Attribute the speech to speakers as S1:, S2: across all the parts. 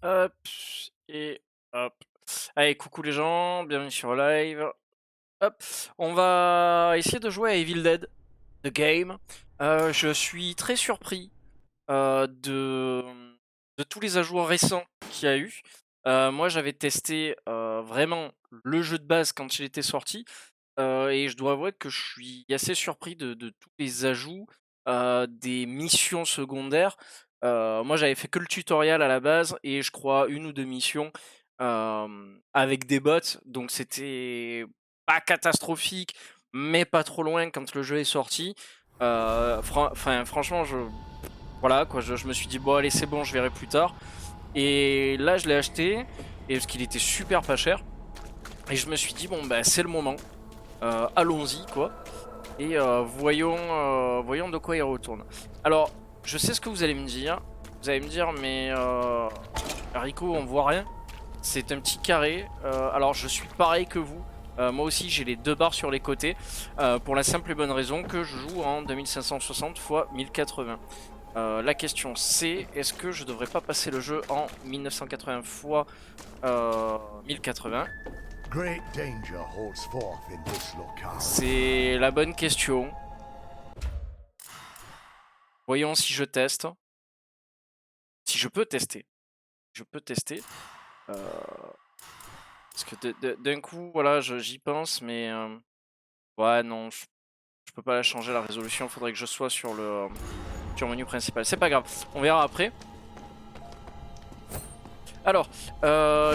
S1: Hop et hop. Allez, coucou les gens, bienvenue sur live. Hop, on va essayer de jouer à Evil Dead, The Game. Je suis très surpris de tous les ajouts récents qu'il y a eu. Moi, j'avais testé vraiment le jeu de base quand il était sorti. Et je dois avouer que je suis assez surpris de tous les ajouts, des missions secondaires. Moi, j'avais fait que le tutoriel à la base et je crois une ou 2 missions, avec des bots, donc c'était pas catastrophique, mais pas trop loin quand le jeu est sorti. Franchement, voilà quoi, je me suis dit: «Bon allez, c'est bon, je verrai plus tard», et là je l'ai acheté et parce qu'il était super pas cher et je me suis dit: «Bon bah, c'est le moment». Allons-y quoi et voyons de quoi il retourne. Alors, je sais ce que vous allez me dire. Vous allez me dire: «Mais Rico, on voit rien. C'est un petit carré». Alors je suis pareil que vous. Moi aussi j'ai les 2 barres sur les côtés, pour la simple et bonne raison que je joue en 2560 x 1080. La question c'est: est-ce que je devrais pas passer le jeu en 1980 x 1080?
S2: Great danger holds forth in this locale.
S1: C'est la bonne question. Voyons si je teste. Si je peux tester. Je peux tester. Parce que d'un coup, voilà, j'y pense, mais ouais, non, je peux pas la changer la résolution. Faudrait que je sois sur le menu principal. C'est pas grave, on verra après. Alors,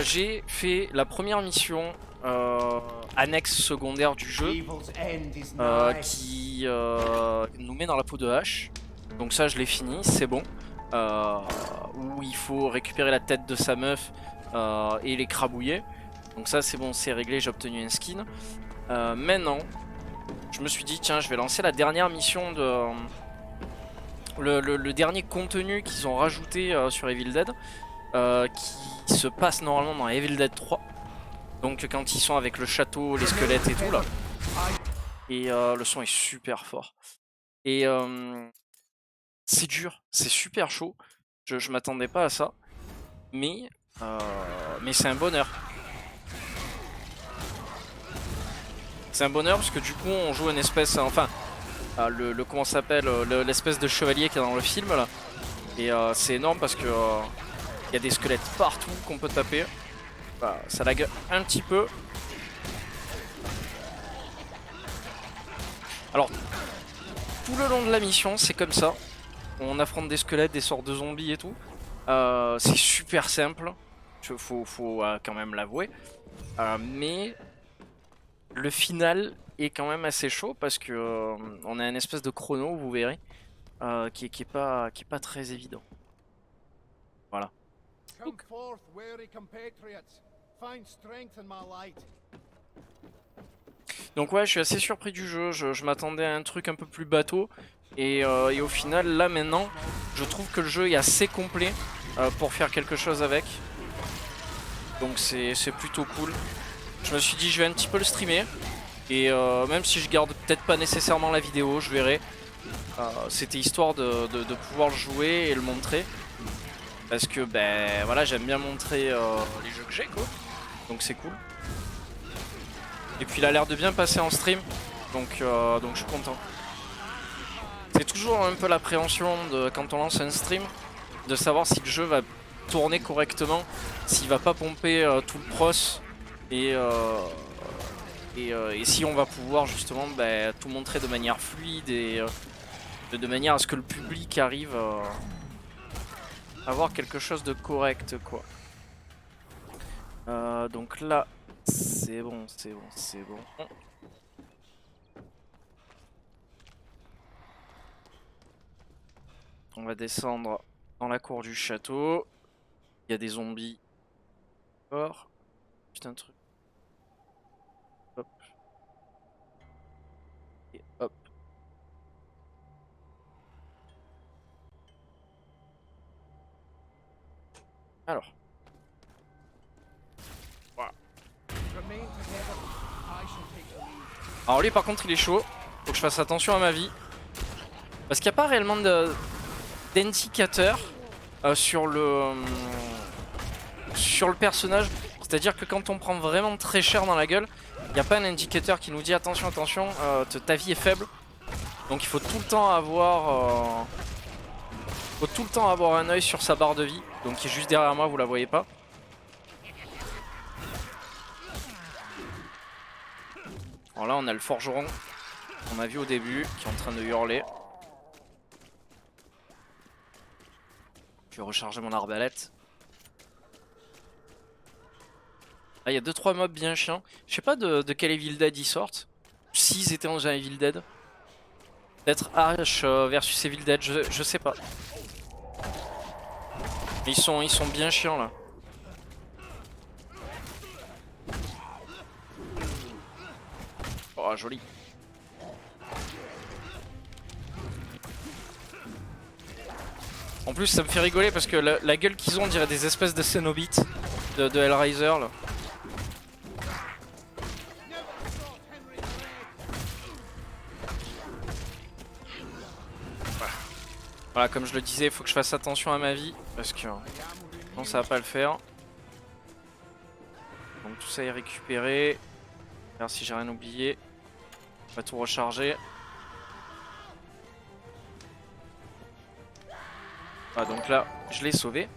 S1: j'ai fait la première mission annexe secondaire du jeu, qui nous met dans la peau de hache. Donc ça, je l'ai fini, c'est bon. Où il faut récupérer la tête de sa meuf et les crabouiller. Donc ça, c'est bon, c'est réglé, j'ai obtenu un skin. Maintenant, je me suis dit, tiens, je vais lancer la dernière mission de... le dernier contenu qu'ils ont rajouté sur Evil Dead, qui se passe normalement dans Evil Dead 3. Donc quand ils sont avec le château, les squelettes et tout là. Et le son est super fort. Et c'est dur, c'est super chaud. Je m'attendais pas à ça. Mais c'est un bonheur. C'est un bonheur parce que du coup on joue une espèce, enfin comment ça s'appelle, l'espèce de chevalier qui est dans le film là. Et c'est énorme parce que y a des squelettes partout qu'on peut taper. Ça lag un petit peu. Alors tout le long de la mission c'est comme ça. On affronte des squelettes, des sortes de zombies et tout. C'est super simple. Faut quand même l'avouer. Mais le final est quand même assez chaud parce que on a une espèce de chrono, vous verrez, qui est pas très évident. Voilà.
S2: Come forth, weary compatriots. Find strength in my light.
S1: Donc ouais, je suis assez surpris du jeu. Je m'attendais à un truc un peu plus bateau et au final, là maintenant, je trouve que le jeu est assez complet pour faire quelque chose avec. Donc c'est plutôt cool. Je me suis dit, je vais un petit peu le streamer. Et même si je garde peut-être pas nécessairement la vidéo, je verrai. C'était histoire de pouvoir le jouer et le montrer. Parce que ben voilà, j'aime bien montrer les jeux que j'ai quoi. Donc c'est cool. Et puis il a l'air de bien passer en stream. Donc je suis content. C'est toujours un peu l'appréhension de quand on lance un stream, de savoir si le jeu va tourner correctement, s'il va pas pomper tout le pros et si on va pouvoir justement tout montrer de manière fluide et de manière à ce que le public arrive à avoir quelque chose de correct quoi. Donc là, c'est bon, c'est bon, c'est bon. On va descendre dans la cour du château. Il y a des zombies. Encore. Putain de truc. Hop. Et hop. Alors. Voilà. Alors lui par contre il est chaud. Faut que je fasse attention à ma vie. Parce qu'il n'y a pas réellement d'indicateur sur le sur le personnage. C'est-à-dire que quand on prend vraiment très cher dans la gueule, il n'y a pas un indicateur qui nous dit attention, attention, ta vie est faible. Donc il faut tout le temps avoir, un œil sur sa barre de vie. Donc qui est juste derrière moi, vous la voyez pas. Alors là on a le forgeron qu'on a vu au début qui est en train de hurler. Je vais recharger mon arbalète. Là il y a 2-3 mobs bien chiants. Je sais pas de quel Evil Dead ils sortent. S'ils étaient dans un Evil Dead. Peut-être H versus Evil Dead, je sais pas. Mais ils sont bien chiants là. Oh joli. En plus ça me fait rigoler parce que la gueule qu'ils ont on dirait des espèces de Cenobites de Hellraiser là. Voilà, comme je le disais, il faut que je fasse attention à ma vie parce que non ça va pas le faire. Donc tout ça est récupéré. Voir si j'ai rien oublié. On va tout recharger. Ah donc là, je l'ai sauvé.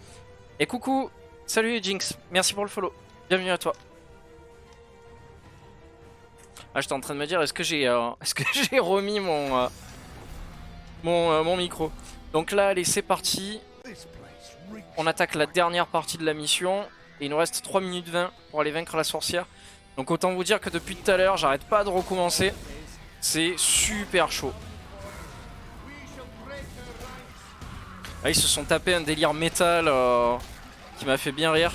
S1: Et coucou, salut Jinx, merci pour le follow. Bienvenue à toi. Ah j'étais en train de me dire, est-ce que j'ai remis mon micro. Donc là, allez, c'est parti. On attaque la dernière partie de la mission. Et il nous reste 3 minutes 20 pour aller vaincre la sorcière. Donc autant vous dire que depuis tout à l'heure, j'arrête pas de recommencer. C'est super chaud. Là, ils se sont tapés un délire métal qui m'a fait bien rire.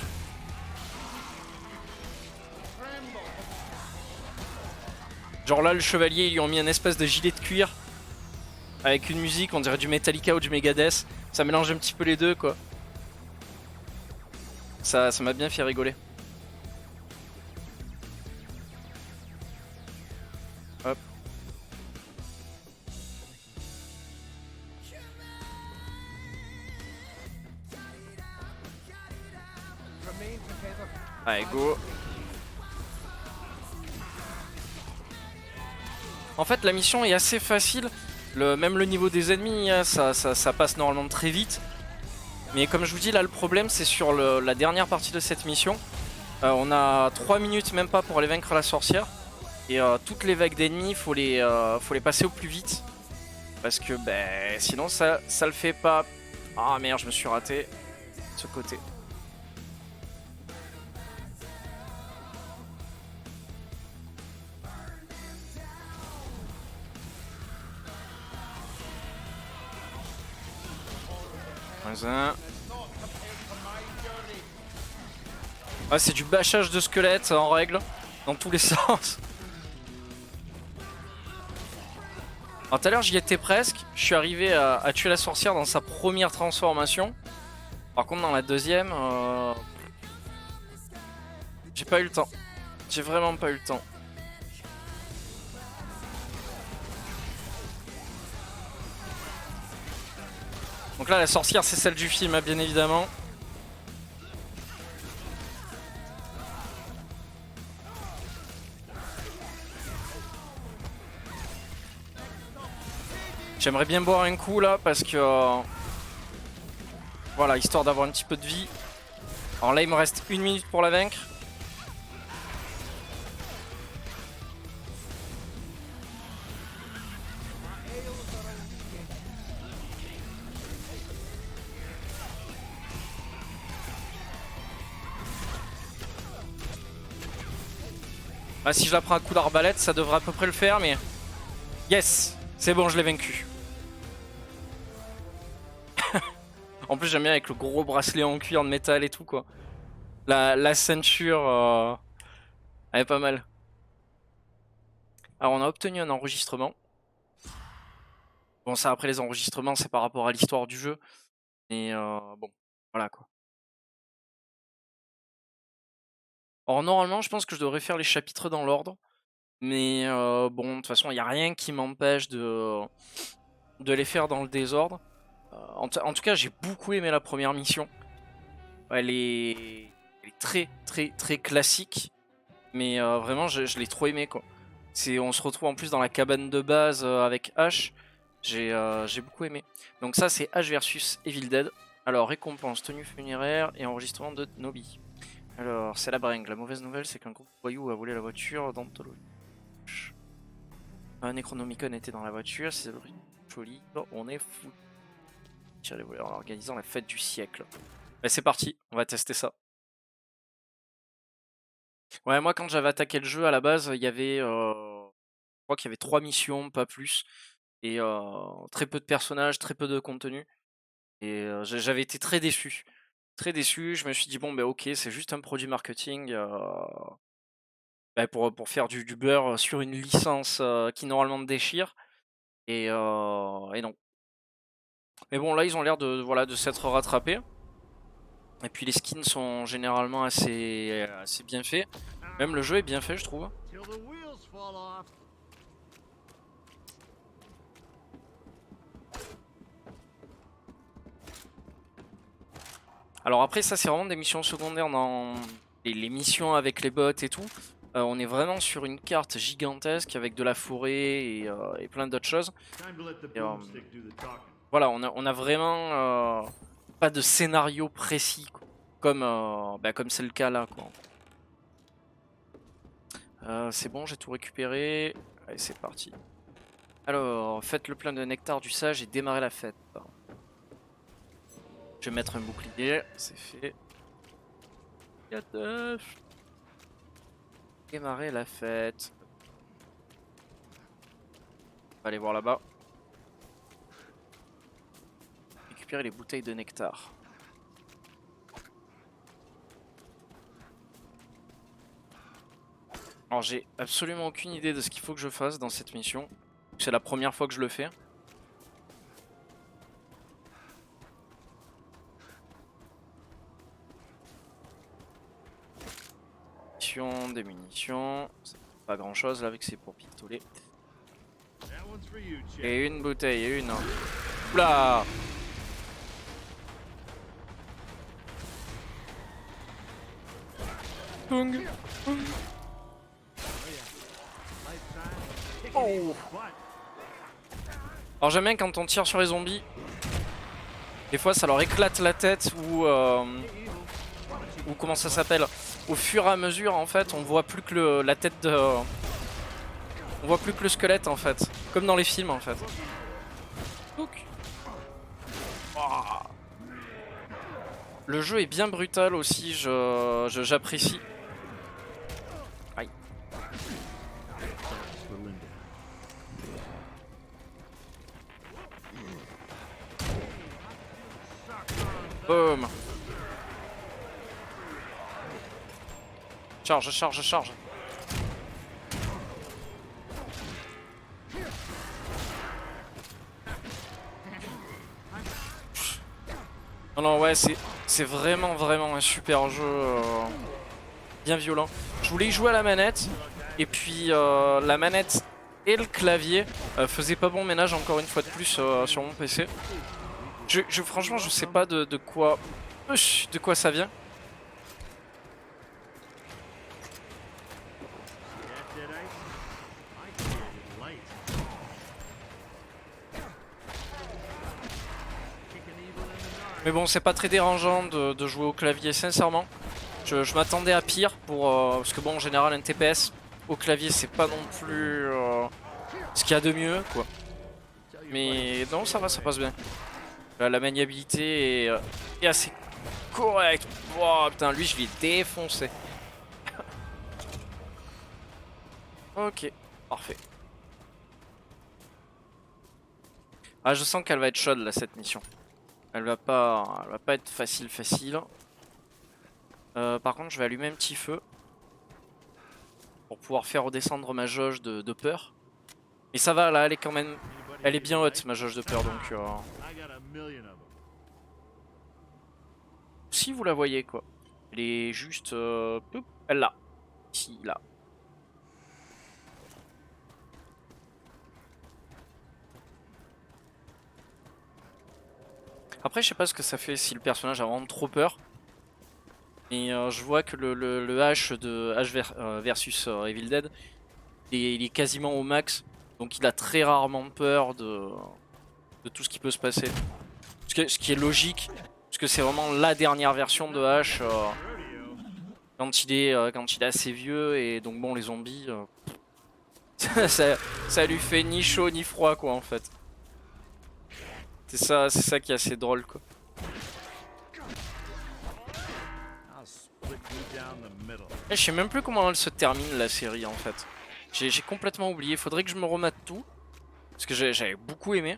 S1: Genre là, le chevalier, ils lui ont mis un espèce de gilet de cuir. Avec une musique, on dirait du Metallica ou du Megadeth. Ça mélange un petit peu les deux, quoi. Ça m'a bien fait rigoler. Hop. Allez, go. En fait, la mission est assez facile. Même le niveau des ennemis, hein, ça passe normalement très vite. Mais comme je vous dis, là, le problème, c'est sur la dernière partie de cette mission. On a 3 minutes, même pas, pour aller vaincre la sorcière. Et toutes les vagues d'ennemis, faut les passer au plus vite. Parce que sinon, ça le fait pas. Ah merde, je me suis raté de ce côté. Ah, c'est du bâchage de squelettes en règle, dans tous les sens. Alors tout à l'heure j'y étais presque, je suis arrivé à tuer la sorcière dans sa première transformation. Par contre dans la deuxième, j'ai pas eu le temps. J'ai vraiment pas eu le temps. Donc là la sorcière c'est celle du film, hein, bien évidemment. J'aimerais bien boire un coup là parce que voilà, histoire d'avoir un petit peu de vie. Alors là il me reste 1 minute pour la vaincre. Ah, si je la prends un coup d'arbalète, ça devrait à peu près le faire, mais... Yes! C'est bon, je l'ai vaincu. En plus, j'aime bien avec le gros bracelet en cuir de métal et tout, quoi. La ceinture, elle est pas mal. Alors, on a obtenu un enregistrement. Bon, ça, après, les enregistrements, c'est par rapport à l'histoire du jeu. Mais bon, voilà, quoi. Alors, normalement, je pense que je devrais faire les chapitres dans l'ordre. Mais bon, de toute façon, il n'y a rien qui m'empêche de les faire dans le désordre. En tout cas, j'ai beaucoup aimé la première mission. Elle est Elle est très très très classique, mais vraiment je l'ai trop aimé quoi. On se retrouve en plus dans la cabane de base avec Ash. J'ai beaucoup aimé. Donc ça c'est Ash versus Evil Dead. Alors récompense, tenue funéraire et enregistrement de Nobi. Alors c'est la bringue. La mauvaise nouvelle c'est qu'un groupe de voyous a volé la voiture d'Anthologie. Un Necronomicon était dans la voiture, c'est joli. Bon, on est fou. Tirer les voleurs en organisant la fête du siècle. Bah, c'est parti, on va tester ça. Ouais, moi quand j'avais attaqué le jeu à la base, il y avait, je crois qu'il y avait 3 missions, pas plus, et très peu de personnages, très peu de contenu. Et j'avais été très déçu. Très déçu, je me suis dit bon bah ok, c'est juste un produit marketing bah, pour faire du beurre sur une licence qui normalement me déchire. Et non. Mais bon là ils ont l'air de, voilà, de s'être rattrapés. Et puis les skins sont généralement assez bien faits. Même le jeu est bien fait je trouve.
S2: Till the wheels fall off.
S1: Alors après ça c'est vraiment des missions secondaires dans les missions avec les bots et tout. On est vraiment sur une carte gigantesque avec de la forêt et plein d'autres choses. Et, voilà, on a vraiment pas de scénario précis quoi. Comme bah, comme c'est le cas là quoi. C'est bon, j'ai tout récupéré. Allez, c'est parti. Alors, faites le plein de nectar du sage et démarrez la fête. Je vais mettre un bouclier, c'est fait. Démarrer la fête. On va aller voir là-bas. Récupérer les bouteilles de nectar. Alors j'ai absolument aucune idée de ce qu'il faut que je fasse dans cette mission. C'est la première fois que je le fais. Des munitions. Pas grand chose là avec c'est pour pistolet. Et une bouteille et une. Oula! Tung. Oh. Alors j'aime bien quand on tire sur les zombies. Des fois ça leur éclate la tête ou comment ça s'appelle. Au fur et à mesure en fait on voit plus que la tête de... On voit plus que le squelette en fait. Comme dans les films en fait. Oh. Le jeu est bien brutal aussi, j'apprécie. Aïe. Boom. Charge, charge, charge. Non, non, ouais, c'est vraiment, vraiment un super jeu. Bien violent. Je voulais y jouer à la manette. Et puis la manette et le clavier faisaient pas bon ménage encore une fois de plus sur mon PC. Franchement, je sais pas de quoi ça vient. Mais bon, c'est pas très dérangeant de jouer au clavier, sincèrement. Je m'attendais à pire parce que bon, en général, un TPS au clavier, c'est pas non plus ce qu'il y a de mieux, quoi. Mais non, ça va, ça passe bien. La maniabilité est assez correcte. Oh putain, lui, je l'ai défoncé. Ok, parfait. Ah, je sens qu'elle va être chaude là, cette mission. Elle va pas être facile. Par contre, je vais allumer un petit feu pour pouvoir faire redescendre ma jauge de peur. Mais ça va, là, elle est quand même... Elle est bien haute, ma jauge de peur, donc... Si vous la voyez, quoi. Elle est juste... elle là. Ici, là. Après, je sais pas ce que ça fait si le personnage a vraiment trop peur. Et je vois que le H de versus Evil Dead, il est quasiment au max. Donc il a très rarement peur de tout ce qui peut se passer. Ce qui est logique, parce que c'est vraiment la dernière version de H quand il est assez vieux. Et donc bon, les zombies, ça lui fait ni chaud ni froid quoi en fait. C'est ça qui est assez drôle quoi. Et je sais même plus comment elle se termine la série en fait. J'ai complètement oublié, faudrait que je me remette tout. Parce que j'avais beaucoup aimé.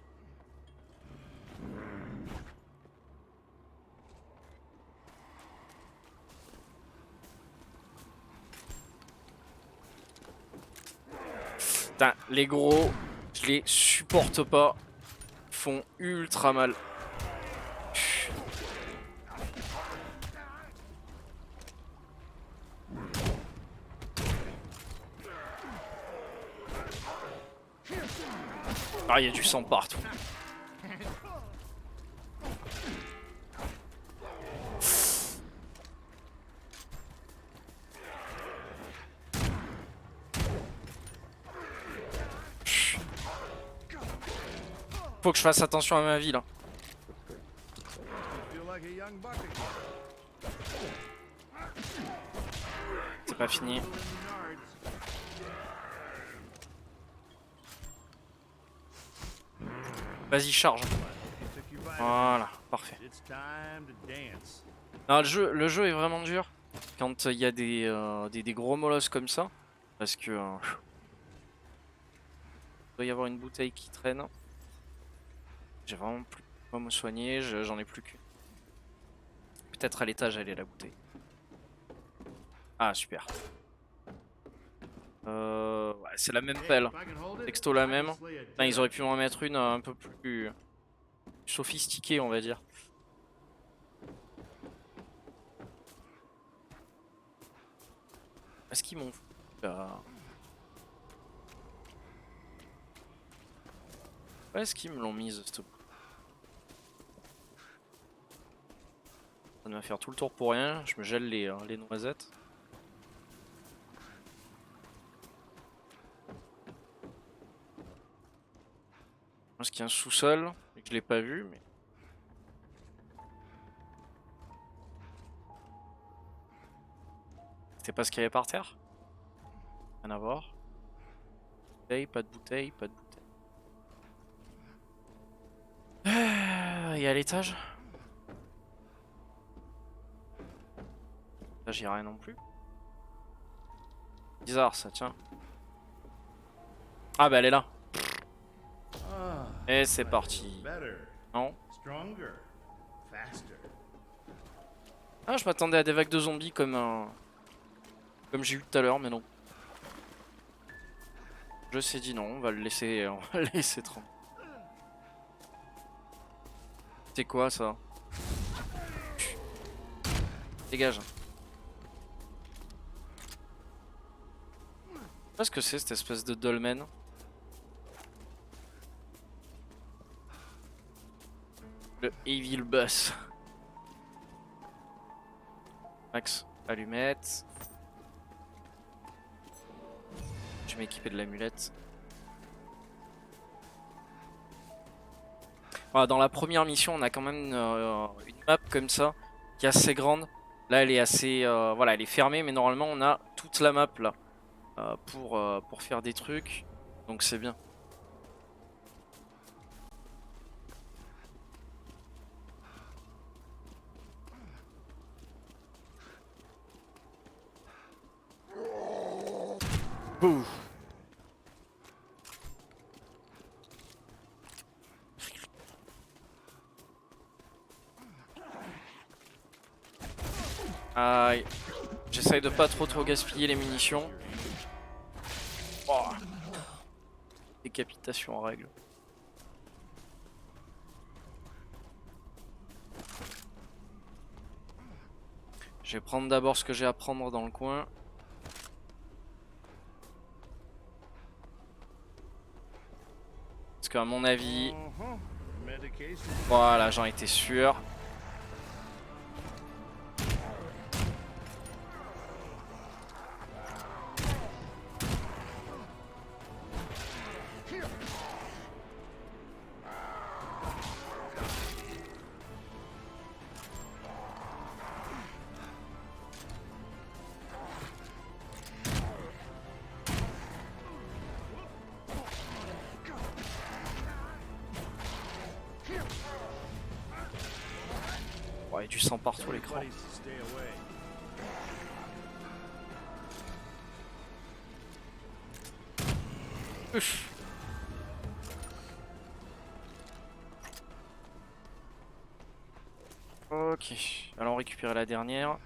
S1: Putain, les gros, je les supporte pas. Ils font ultra mal. Ah, il y a du sang partout. Faut que je fasse attention à ma vie là. C'est pas fini. Vas-y, charge. Voilà, parfait. Non, le jeu est vraiment dur quand il y a des gros molosses comme ça. Parce que... il doit y avoir une bouteille qui traîne. J'ai vraiment plus quoi me soigner, j'en ai plus qu'une. Peut-être à l'étage elle est la bouteille. Ah super. Ouais, c'est la même pelle. Texto la même. Enfin, ils auraient pu en mettre une un peu plus sophistiquée on va dire. Est-ce qu'ils m'ont... Où est-ce qu'ils me l'ont mise cette... Ça va me faire tout le tour pour rien, je me gèle les noisettes. Est-ce qu'il y a un sous-sol et que je l'ai pas vu mais... C'était pas ce qu'il y avait par terre? Rien à voir. Bouteille, pas de bouteille, pas de bouteille. Et à l'étage? Là j'y ai rien non plus. Bizarre ça, tiens. Ah bah elle est là. Et c'est parti. Non. Ah je m'attendais à des vagues de zombies comme j'ai eu tout à l'heure mais non. Je sais dit non, on va le laisser tranquille. C'est quoi ça? Dégage. Je sais pas ce que c'est cette espèce de dolmen. Le Evil Bus. Max, allumette. Je vais m'équiper de l'amulette. Voilà, dans la première mission, on a quand même une map comme ça, qui est assez grande. Là, elle est assez, voilà, elle est fermée, mais normalement, on a toute la map là pour faire des trucs. Donc c'est bien. Ouh. Aïe. J'essaye de pas trop gaspiller les munitions. Oh. Décapitation en règle. Je vais prendre d'abord ce que j'ai à prendre dans le coin. Parce qu'à mon avis... Voilà, j'en étais sûr. Oh, il y a du sang partout l'écran. Ouf. Ok, allons récupérer la dernière.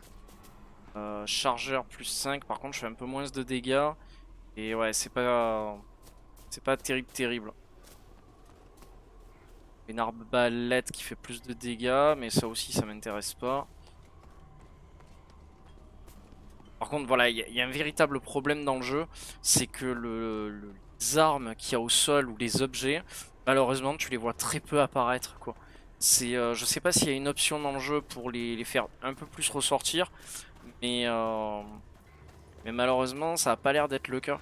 S1: Chargeur plus 5, par contre je fais un peu moins de dégâts. Et ouais, c'est pas terrible. Une arbalète qui fait plus de dégâts, mais ça aussi ça m'intéresse pas. Par contre voilà, il y a un véritable problème dans le jeu, c'est que les armes qu'il y a au sol ou les objets, malheureusement tu les vois très peu apparaître quoi. Je sais pas s'il y a une option dans le jeu pour les faire un peu plus ressortir, mais, mais malheureusement ça a pas l'air d'être le cas.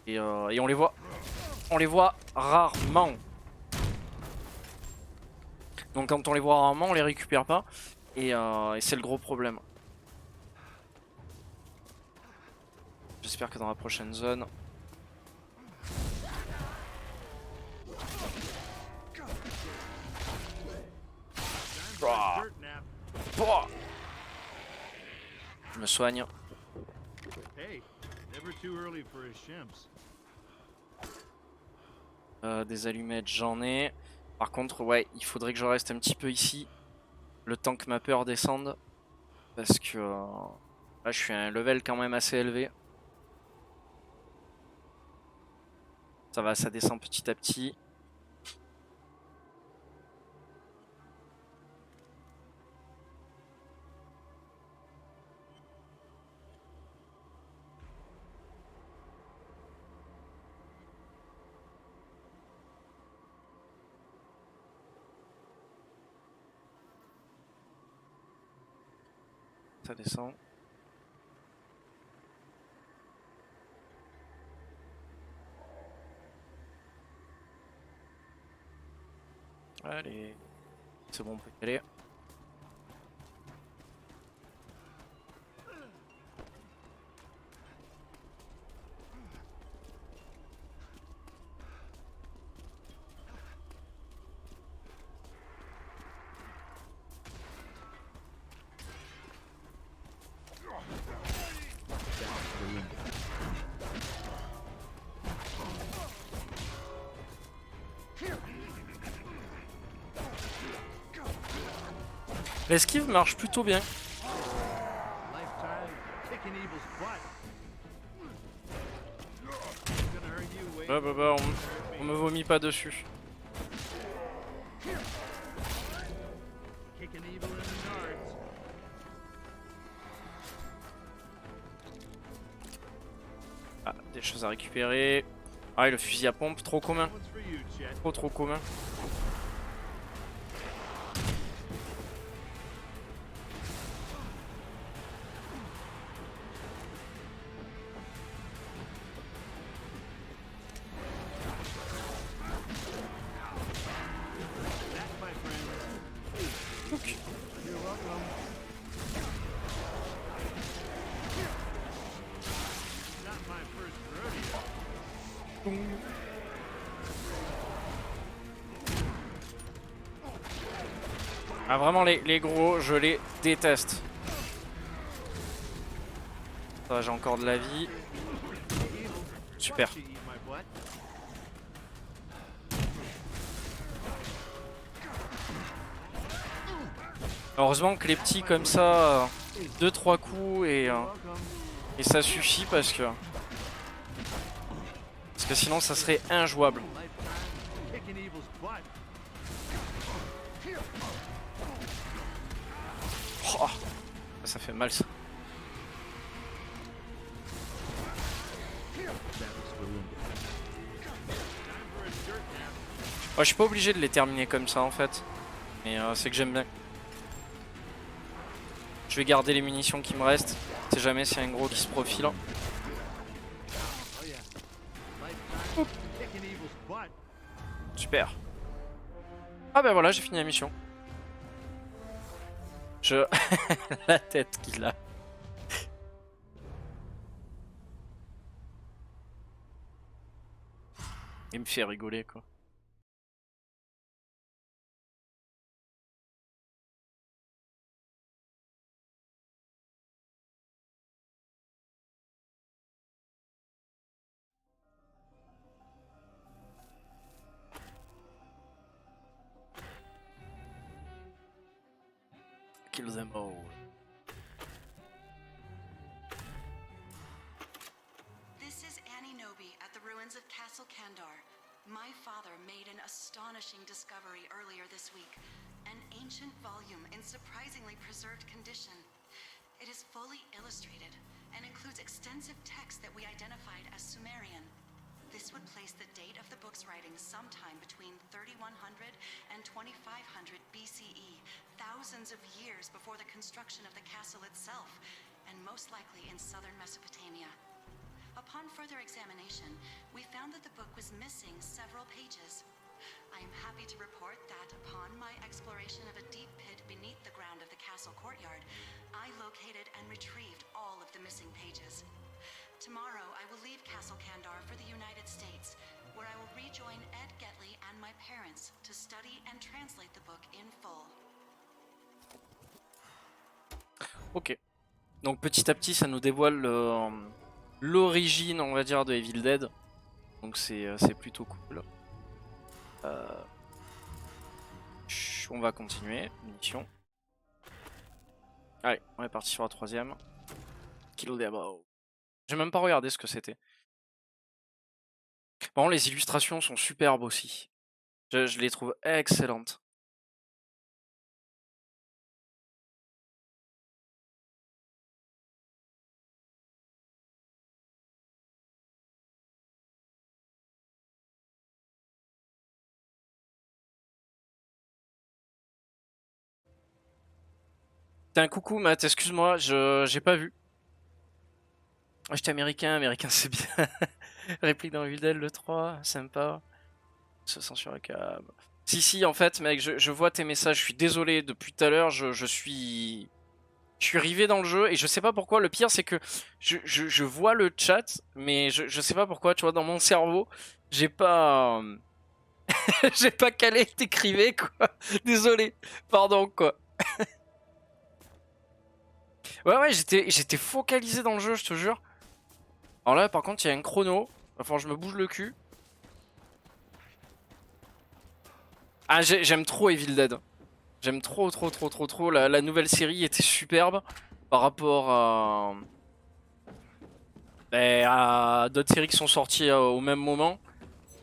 S1: Et on les voit rarement. Donc quand on les voit rarement, on les récupère pas. Et c'est le gros problème. J'espère que dans la prochaine zone... Je me soigne. Des allumettes, j'en ai. Par contre, ouais, il faudrait que je reste un petit peu ici. Le temps que ma peur descende. Parce que là, je suis à un level quand même assez élevé. Ça va, ça descend petit à petit. Ça descend. Allez. C'est bon, on peut y aller. L'esquive marche plutôt bien. Bah, on me vomit pas dessus. Ah, des choses à récupérer. Ah, et le fusil à pompe, trop commun. Trop commun. Ah, vraiment, les gros, je les déteste. Ça, j'ai encore de la vie. Super. Heureusement que les petits comme ça, 2-3 coups et ça suffit parce que sinon ça serait injouable. Oh, ça fait mal ça. Oh, je suis pas obligé de les terminer comme ça en fait, mais c'est que j'aime bien. Je vais garder les munitions qui me restent, si jamais s'il y a un gros qui se profile. Super. Ah bah voilà, j'ai fini la mission. La tête qu'il a. Il me fait rigoler quoi. Kill them all.
S3: This is Annie Nobi at the ruins of Castle Kandar. My father made an astonishing discovery earlier this week. An ancient volume in surprisingly preserved condition. It is fully illustrated and includes extensive text that we identified as Sumerian. This would place the date of the book's writing sometime between 3100 and 2500 BCE, thousands of years before the construction of the castle itself, and most likely in southern Mesopotamia. Upon further examination, we found that the book was missing several pages. I am happy to report that upon my exploration of a deep pit beneath the ground of the castle courtyard, I located and retrieved all of the missing pages. Tomorrow, I will leave Castle Kandar for the United States, where I will rejoin Ed Getley and my parents to study and translate the book in full.
S1: Ok. Donc petit à petit, ça nous dévoile l'origine, on va dire, de Evil Dead. Donc c'est plutôt cool. On va continuer. Mission. Allez, on est parti sur la troisième. Kill them all. J'ai même pas regardé ce que c'était. Bon, les illustrations sont superbes aussi. Je les trouve excellentes. T'as un coucou Matt, excuse-moi, j'ai pas vu. J'étais américain c'est bien. Réplique dans Evil Dead le 3, sympa. Se sent sur la cam. Si, en fait, mec, je vois tes messages, je suis désolé, depuis tout à l'heure, je suis rivé dans le jeu et je sais pas pourquoi. Le pire, c'est que je vois le chat, mais je sais pas pourquoi, tu vois, dans mon cerveau, j'ai pas. J'ai pas calé, t'écrivais, quoi. Désolé, pardon, quoi. Ouais, j'étais focalisé dans le jeu, je te jure. Alors là, par contre, il y a un chrono. Enfin, je me bouge le cul. Ah, j'aime trop Evil Dead. J'aime trop. La nouvelle série était superbe par rapport à d'autres séries qui sont sorties au même moment.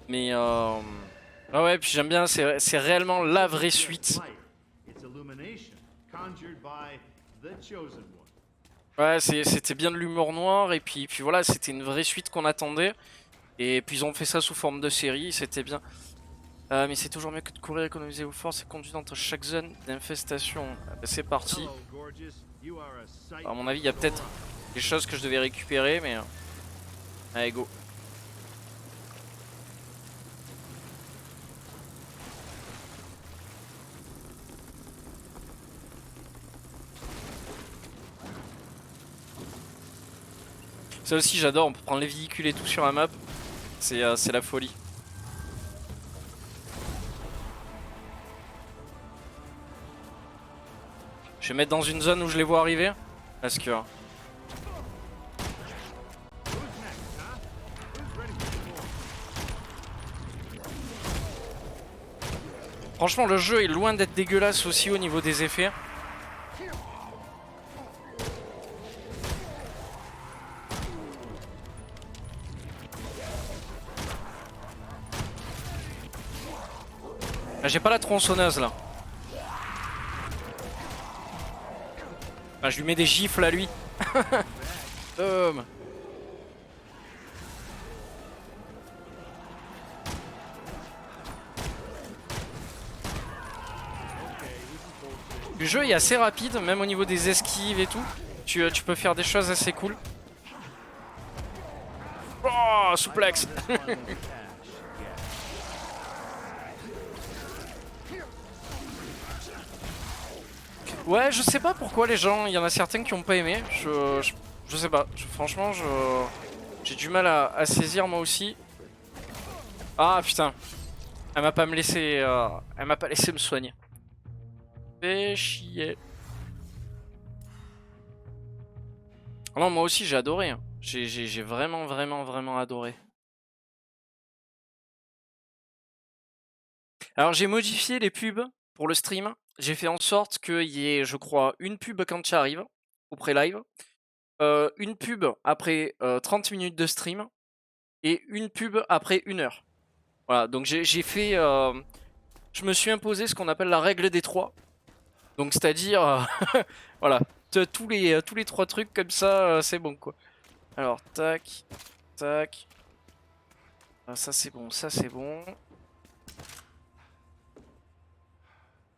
S1: Mais ouais, puis j'aime bien, c'est réellement la vraie suite. Ouais, c'était bien de l'humour noir et puis voilà, c'était une vraie suite qu'on attendait. Et puis ils ont fait ça sous forme de série, c'était bien. Mais c'est toujours mieux que de courir, économiser vos forces et conduire entre chaque zone d'infestation. C'est parti. À mon avis, il y a peut-être des choses que je devais récupérer, mais... Allez, go. Ça aussi, j'adore, on peut prendre les véhicules et tout sur la map. C'est la folie. Je vais mettre dans une zone où je les vois arriver. Parce que... Franchement, le jeu est loin d'être dégueulasse aussi au niveau des effets. Ah, j'ai pas la tronçonneuse là. Ah, je lui mets des gifles à lui. Le jeu est assez rapide, même au niveau des esquives et tout. Tu peux faire des choses assez cool. Oh, souplex. Ouais, je sais pas pourquoi les gens, il y en a certains qui ont pas aimé. Je sais pas. Franchement, j'ai du mal à saisir moi aussi. Ah putain. Elle m'a pas elle m'a pas laissé me soigner. Fais chier. Non, moi aussi j'ai adoré. Hein. J'ai vraiment adoré. Alors j'ai modifié les pubs pour le stream. j'ai fait en sorte qu'il y ait, je crois, une pub quand tu arrives, au pré-live, une pub après 30 minutes de stream, et une pub après 1 heure. Voilà, donc j'ai fait... je me suis imposé ce qu'on appelle la règle des 3. Donc c'est-à-dire... voilà, tous les 3 trucs comme ça, c'est bon quoi. Alors, tac, tac. Ah, ça c'est bon, ça c'est bon.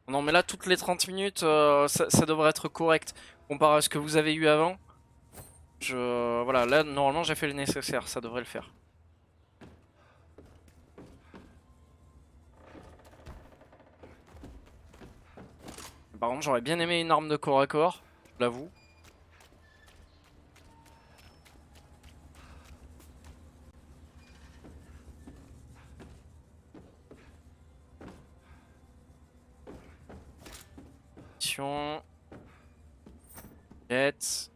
S1: Non mais là, toutes les 30 minutes, ça devrait être correct. Comparé à ce que vous avez eu avant. Voilà, là, normalement, j'ai fait le nécessaire, ça devrait le faire. Par contre, j'aurais bien aimé une arme de corps à corps, je l'avoue. Jet.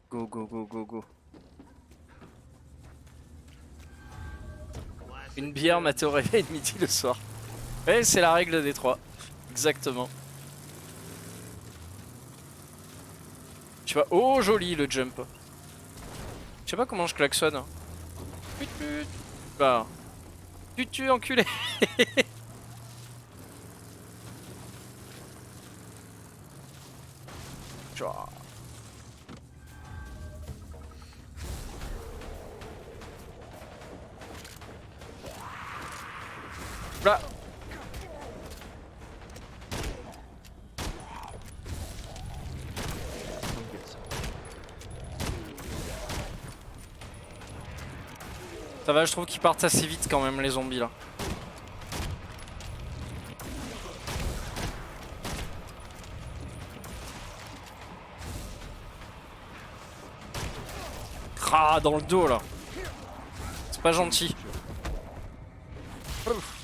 S1: Go, go, go, go, go. Une bière maté au réveil de midi le soir. Ouais, c'est la règle des 3. Exactement. Je sais pas. Oh, joli le jump. Je sais pas comment je klaxonne. Put, put. Bah. Tu enculé. Là. Ça va, je trouve qu'ils partent assez vite quand même les zombies là. Ah, dans le dos là. C'est pas gentil. Ouf.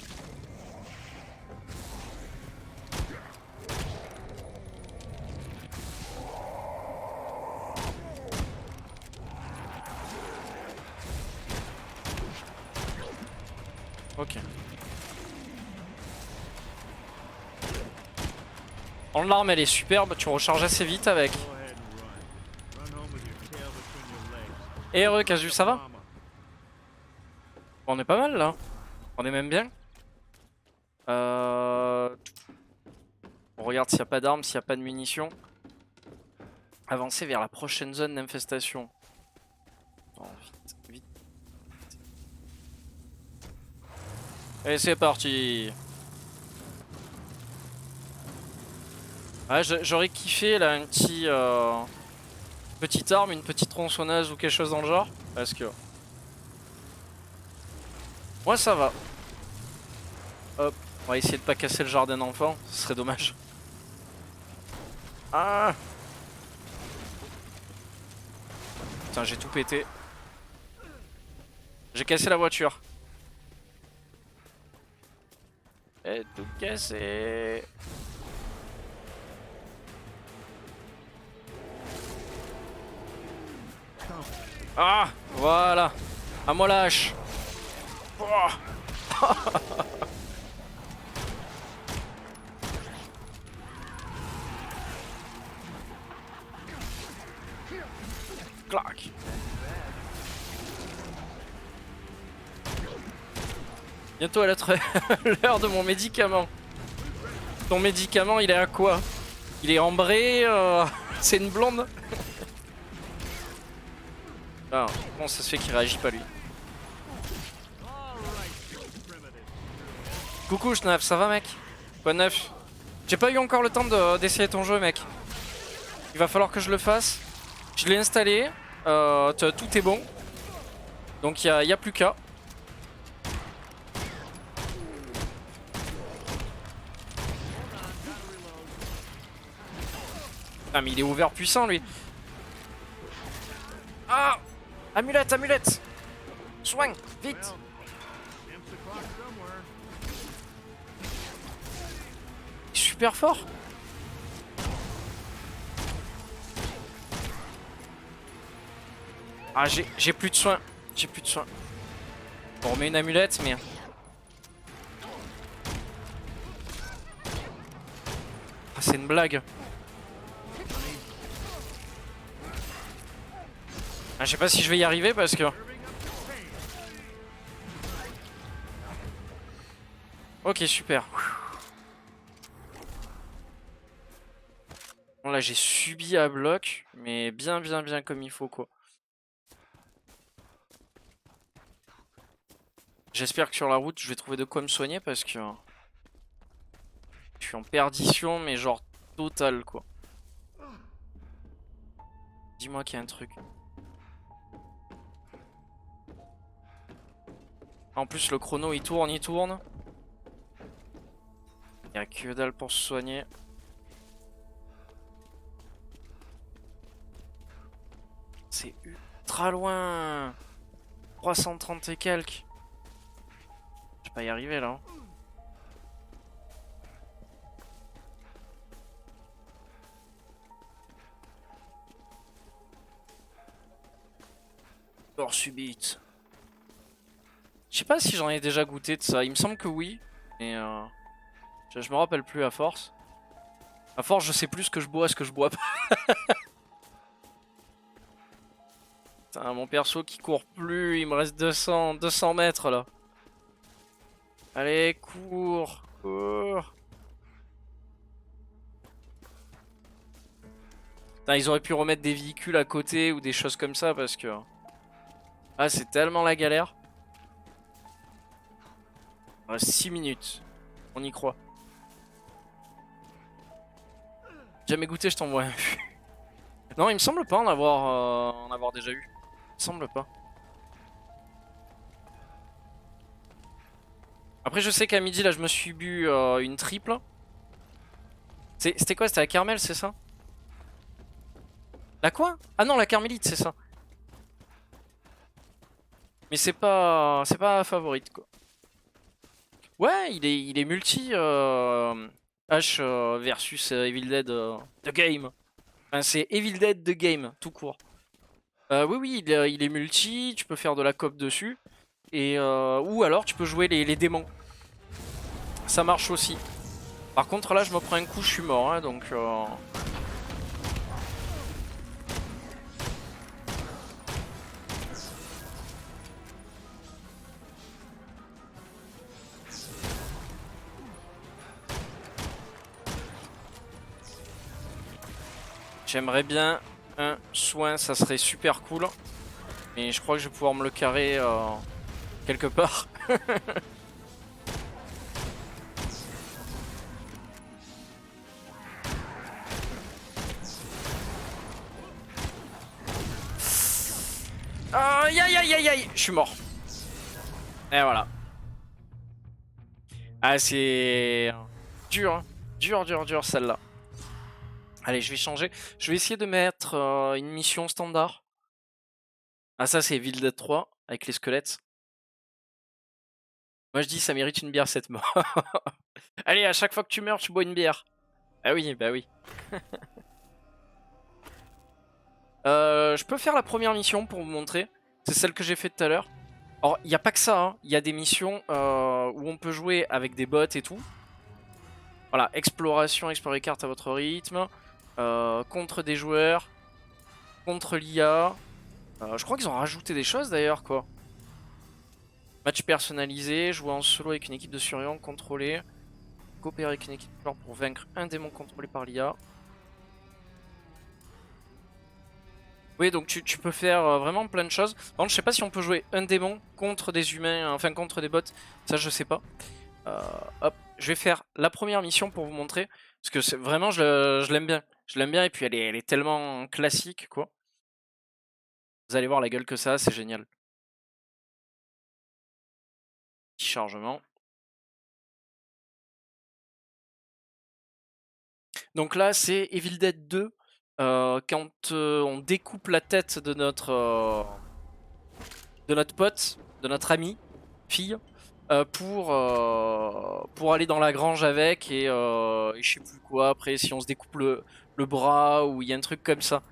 S1: Ok. En l'arme elle est superbe, tu recharges assez vite avec. Et heureux Casu, ça va? On est pas mal là. On est même bien. On regarde s'il n'y a pas d'armes, s'il n'y a pas de munitions. Avancer vers la prochaine zone d'infestation. Vite, vite. Et c'est parti. Ouais, j'aurais kiffé là un petit petite arme, une petite tronçonneuse ou quelque chose dans le genre. Parce que moi ça va. Hop, on va essayer de pas casser le jardin d'enfants, ce serait dommage. Ah. Putain, j'ai tout pété. J'ai cassé la voiture. Et tout cassé. Ah, voilà. À moi la hache. Oh. Clac. Bientôt à l'heure de mon médicament. Ton médicament, il est à quoi? Il est ambré, c'est une blonde. Ah, comment ça se fait qu'il réagit pas lui? Coucou Schnaf, ça va mec? Quoi de neuf? J'ai pas eu encore le temps d'essayer ton jeu mec. Il va falloir que je le fasse. Je l'ai installé, tout est bon. Donc y a plus qu'à. Ah mais il est ouvert puissant lui. Ah! Amulette, amulette! Soigne, vite! Super fort! Ah j'ai plus de soins. J'ai plus de soins. On remet une amulette mais... c'est une blague. Ah, je sais pas si je vais y arriver parce que... Ok, super. Bon là j'ai subi à bloc, mais bien comme il faut quoi. J'espère que sur la route je vais trouver de quoi me soigner parce que... Je suis en perdition mais genre total quoi. Dis-moi qu'il y a un truc. En plus le chrono il tourne. Il y a que dalle pour se soigner. C'est ultra loin. 330 et quelques. Je vais pas y arriver là. Mort subite. Je sais pas si j'en ai déjà goûté de ça. Il me semble que oui. Mais je me rappelle plus à force. À force je sais plus ce que je bois, ce que je bois pas. Putain, mon perso qui court plus. Il me reste 200 mètres là. Allez, cours. Putain, ils auraient pu remettre des véhicules à côté ou des choses comme ça parce que... Ah, c'est tellement la galère. Il reste 6 minutes. On y croit. Jamais goûté, je t'envoie un fût. Non, il me semble pas en avoir déjà eu. Il me semble pas. Après, je sais qu'à midi, là, je me suis bu une triple. C'était quoi? C'était la Carmel, c'est ça? La quoi? Ah non, la Carmélite, c'est ça. Mais c'est pas ma favorite, quoi. Ouais, il est multi H versus Evil Dead The Game. Enfin, c'est Evil Dead The Game, tout court. Oui, il est multi, tu peux faire de la coop dessus. Et ou alors tu peux jouer les démons. Ça marche aussi. Par contre là je me prends un coup, je suis mort hein, donc j'aimerais bien un soin, ça serait super cool. Et je crois que je vais pouvoir me le carrer quelque part. Aïe aïe aïe aïe aïe, je suis mort. Et voilà. Ah c'est dur, hein. Dur celle-là. Allez, je vais changer. Je vais essayer de mettre une mission standard. Ah ça c'est Evil Dead 3 avec les squelettes. Moi je dis ça mérite une bière cette mort. Allez, à chaque fois que tu meurs, tu bois une bière. Ah oui, bah oui. Je peux faire la première mission pour vous montrer. C'est celle que j'ai fait tout à l'heure. Alors, il n'y a pas que ça. Hein. Il y a des missions où on peut jouer avec des bots et tout. Voilà, exploration, explorer carte à votre rythme. Contre des joueurs. Contre l'IA. Je crois qu'ils ont rajouté des choses d'ailleurs, quoi. Match personnalisé, jouer en solo avec une équipe de surveillants contrôlée. Coopérer avec une équipe de joueurs pour vaincre un démon contrôlé par l'IA. Oui, donc tu peux faire vraiment plein de choses. Par contre, je sais pas si on peut jouer un démon contre des humains, enfin contre des bots. Ça, je sais pas. Hop, je vais faire la première mission pour vous montrer. Parce que vraiment, je l'aime bien. Je l'aime bien et puis elle est tellement classique, quoi. Vous allez voir la gueule que ça a, c'est génial. Petit chargement. Donc là, c'est Evil Dead 2. Quand on découpe la tête de notre pote, de notre ami, fille, pour aller dans la grange avec et je sais plus quoi. Après, si on se découpe le bras ou il y a un truc comme ça.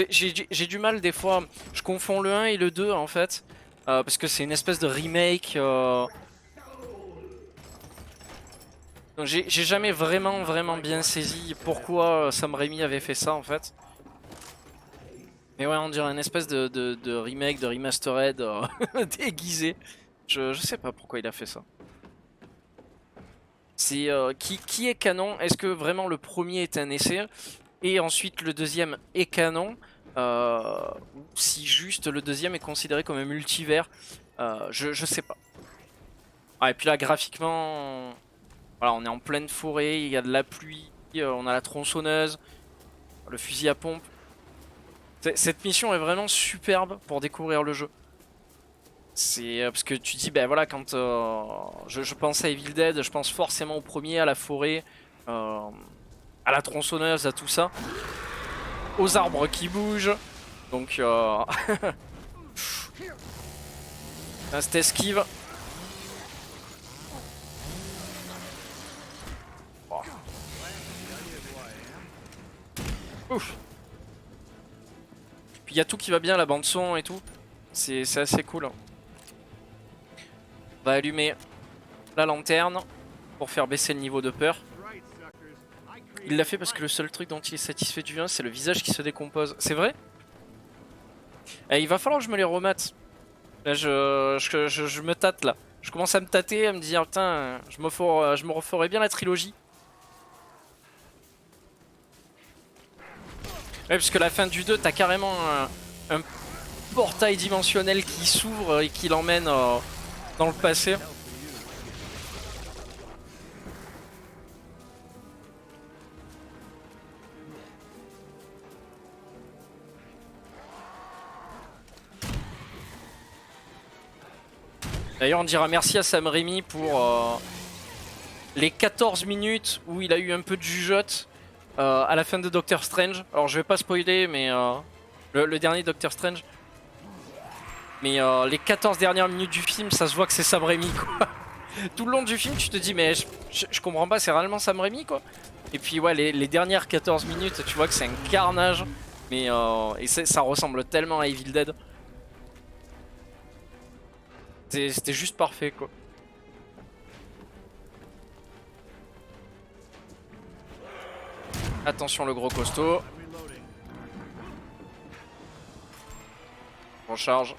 S1: J'ai du mal des fois, je confonds le 1 et le 2 en fait, parce que c'est une espèce de remake. Donc j'ai jamais vraiment bien saisi pourquoi Sam Raimi avait fait ça en fait. Mais ouais, on dirait une espèce de remake, de remastered déguisé. Je sais pas pourquoi il a fait ça. C'est qui est canon? Est-ce que vraiment le premier est un essai et ensuite le deuxième est canon, ou si juste le deuxième est considéré comme un multivers? Je sais pas. Ah, et puis là graphiquement, voilà, on est en pleine forêt, il y a de la pluie, on a la tronçonneuse, le fusil à pompe. Cette mission est vraiment superbe pour découvrir le jeu. C'est parce que tu dis, ben voilà, quand je pense à Evil Dead, je pense forcément au premier, à la forêt, à la tronçonneuse, à tout ça, aux arbres qui bougent. Donc, cette esquive. Oh. Ouf. Puis il y a tout qui va bien, la bande son et tout. C'est assez cool. On va allumer la lanterne pour faire baisser le niveau de peur. Il l'a fait parce que le seul truc dont il est satisfait du 1, c'est le visage qui se décompose. C'est vrai? Et il va falloir que je me les remate. Là, je me tâte là. Je commence à me tâter, à me dire putain, je me referai bien la trilogie. Ouais, parce que la fin du 2, t'as carrément un portail dimensionnel qui s'ouvre et qui l'emmène dans le passé. D'ailleurs, on dira merci à Sam Raimi pour les 14 minutes où il a eu un peu de jugeote à la fin de Doctor Strange. Alors, je vais pas spoiler, mais le dernier Doctor Strange. Mais les 14 dernières minutes du film, ça se voit que c'est Sam Raimi, quoi. Tout le long du film, tu te dis, mais je comprends pas, c'est réellement Sam Raimi, quoi. Et puis, ouais, les dernières 14 minutes, tu vois que c'est un carnage. Mais et ça ressemble tellement à Evil Dead. C'était juste parfait, quoi. Attention le gros costaud. Recharge.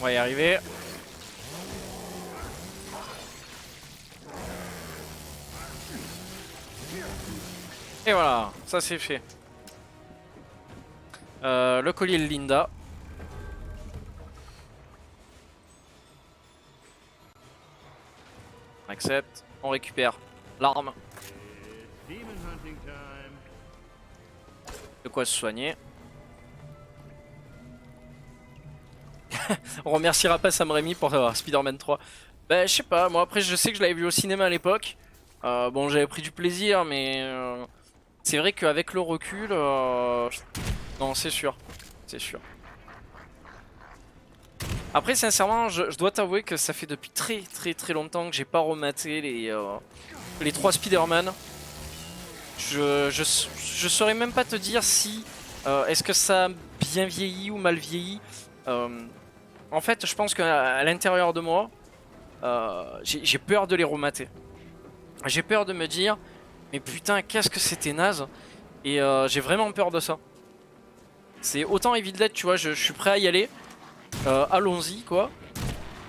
S1: On va y arriver. Et voilà, ça c'est fait. Le collier de Linda. On accepte. On récupère l'arme. De quoi se soigner. On remerciera pas Sam Raimi pour Spider-Man 3. Bah je sais pas, moi après je sais que je l'avais vu au cinéma à l'époque. Bon j'avais pris du plaisir mais c'est vrai qu'avec le recul, non c'est sûr, c'est sûr. Après sincèrement je dois t'avouer que ça fait depuis très longtemps que j'ai pas rematé les 3 Spider-Man. Je saurais même pas te dire si est-ce que ça a bien vieilli ou mal vieilli. En fait, je pense qu'à l'intérieur de moi, j'ai peur de les remater. J'ai peur de me dire, mais putain, qu'est-ce que c'était naze. Et j'ai vraiment peur de ça. C'est autant Evil Dead, tu vois, je suis prêt à y aller. Allons-y, quoi.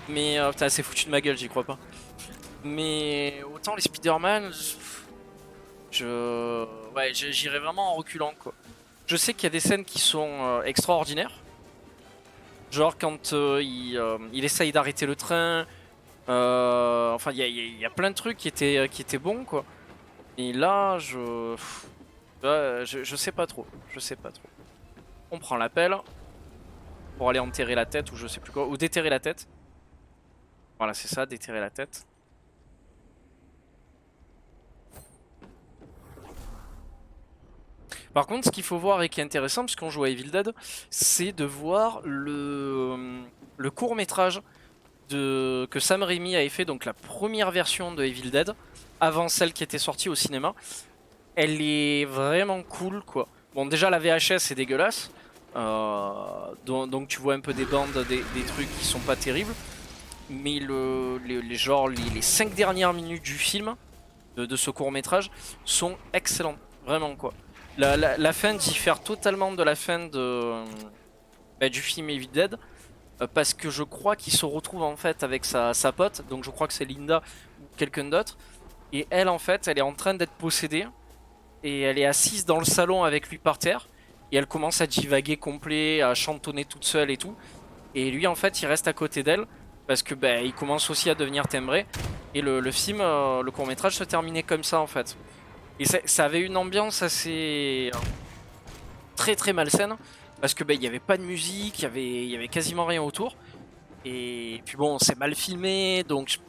S1: Mais putain, c'est foutu de ma gueule, j'y crois pas. Mais autant les Spider-Man, ouais, j'irai vraiment en reculant, quoi. Je sais qu'il y a des scènes qui sont extraordinaires. Genre quand il essaye d'arrêter le train. Enfin, il y a plein de trucs qui étaient bons, quoi. Et là, je sais pas trop. Je sais pas trop. On prend l'appel pour aller enterrer la tête ou je sais plus quoi. Ou déterrer la tête. Voilà, c'est ça, déterrer la tête. Par contre, ce qu'il faut voir et qui est intéressant, puisqu'on joue à Evil Dead, c'est de voir le court-métrage que Sam Raimi avait fait, donc la première version de Evil Dead, avant celle qui était sortie au cinéma. Elle est vraiment cool quoi. Bon déjà la VHS est dégueulasse, donc tu vois un peu des bandes, des trucs qui sont pas terribles. Mais les 5 dernières minutes du film, de ce court métrage, sont excellentes. Vraiment quoi. La fin diffère totalement de la fin du film Evil Dead. Parce que je crois qu'il se retrouve en fait avec sa pote. Donc je crois que c'est Linda ou quelqu'un d'autre. Et elle en fait elle est en train d'être possédée. Et elle est assise dans le salon avec lui par terre. Et elle commence à divaguer complet, à chantonner toute seule et tout. Et lui en fait il reste à côté d'elle. Parce que il commence aussi à devenir timbré. Et le film, le court métrage se terminait comme ça en fait. Et ça avait une ambiance assez très très malsaine. Parce que il n'y avait pas de musique, il y avait quasiment rien autour. Et puis bon c'est mal filmé. Donc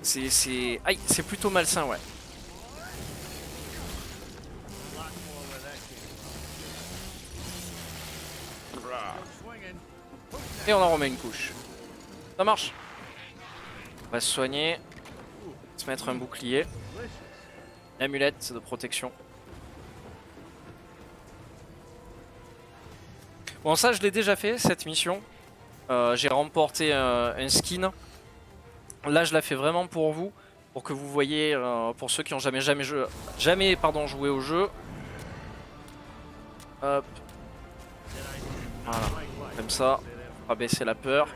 S1: c'est plutôt malsain ouais. Et on en remet une couche. Ça marche. On va se soigner. Se mettre un bouclier. L'amulette de protection. Bon ça je l'ai déjà fait cette mission. J'ai remporté un skin. Là je la fais vraiment pour vous. Pour que vous voyez, pour ceux qui n'ont jamais joué au jeu. Hop. Voilà. Comme ça. On va baisser la peur.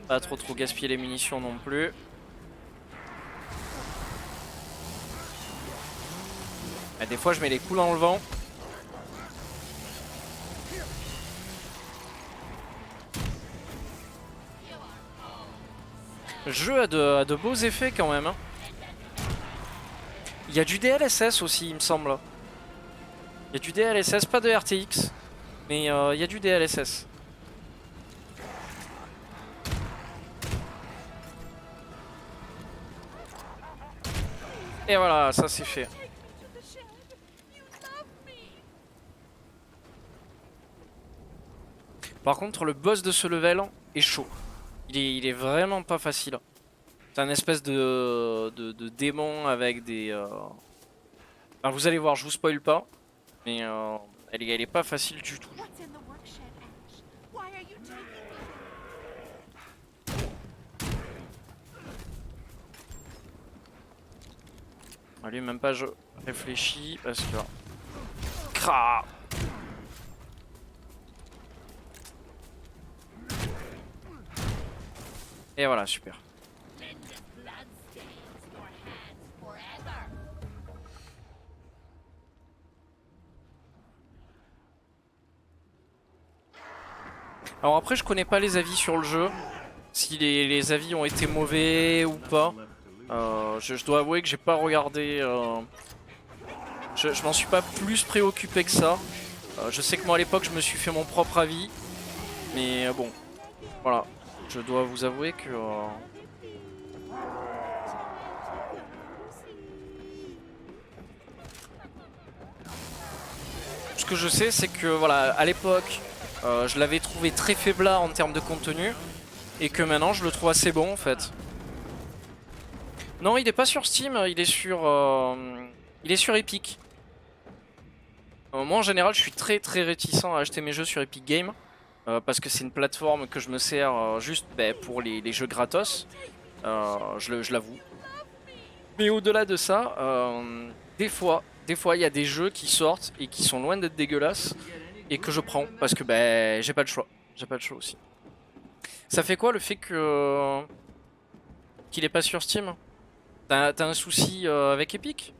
S1: Pas trop gaspiller les munitions non plus. Et des fois je mets les coups dans le vent. Le jeu a de beaux effets quand même. Hein. Il y a du DLSS aussi il me semble. Il y a du DLSS, pas de RTX. Mais il y a du DLSS. Et voilà, ça c'est fait. Par contre, le boss de ce level est chaud. Il est vraiment pas facile. C'est un espèce de démon avec des... Enfin, vous allez voir, je vous spoil pas. Mais elle est pas facile du tout. Allez, même pas je réfléchis parce que... Cra. Et voilà, super. Alors après je connais pas les avis sur le jeu. Si les avis ont été mauvais ou pas. Je dois avouer que j'ai pas regardé. Je m'en suis pas plus préoccupé que ça. Je sais que moi à l'époque je me suis fait mon propre avis. Mais bon, voilà. Je dois vous avouer que... Ce que je sais c'est que voilà, à l'époque je l'avais trouvé très faiblard en termes de contenu. Et que maintenant je le trouve assez bon en fait. Non, il est pas sur Steam, il est sur Epic. Moi en général je suis très réticent à acheter mes jeux sur Epic Games. Parce que c'est une plateforme que je me sers juste pour les jeux gratos. Je l'avoue. Mais au-delà de ça, des fois il y a des jeux qui sortent et qui sont loin d'être dégueulasses. Et que je prends parce que j'ai pas le choix. J'ai pas le choix aussi. Ça fait quoi le fait que qu'il est pas sur Steam? T'as un souci avec Epic?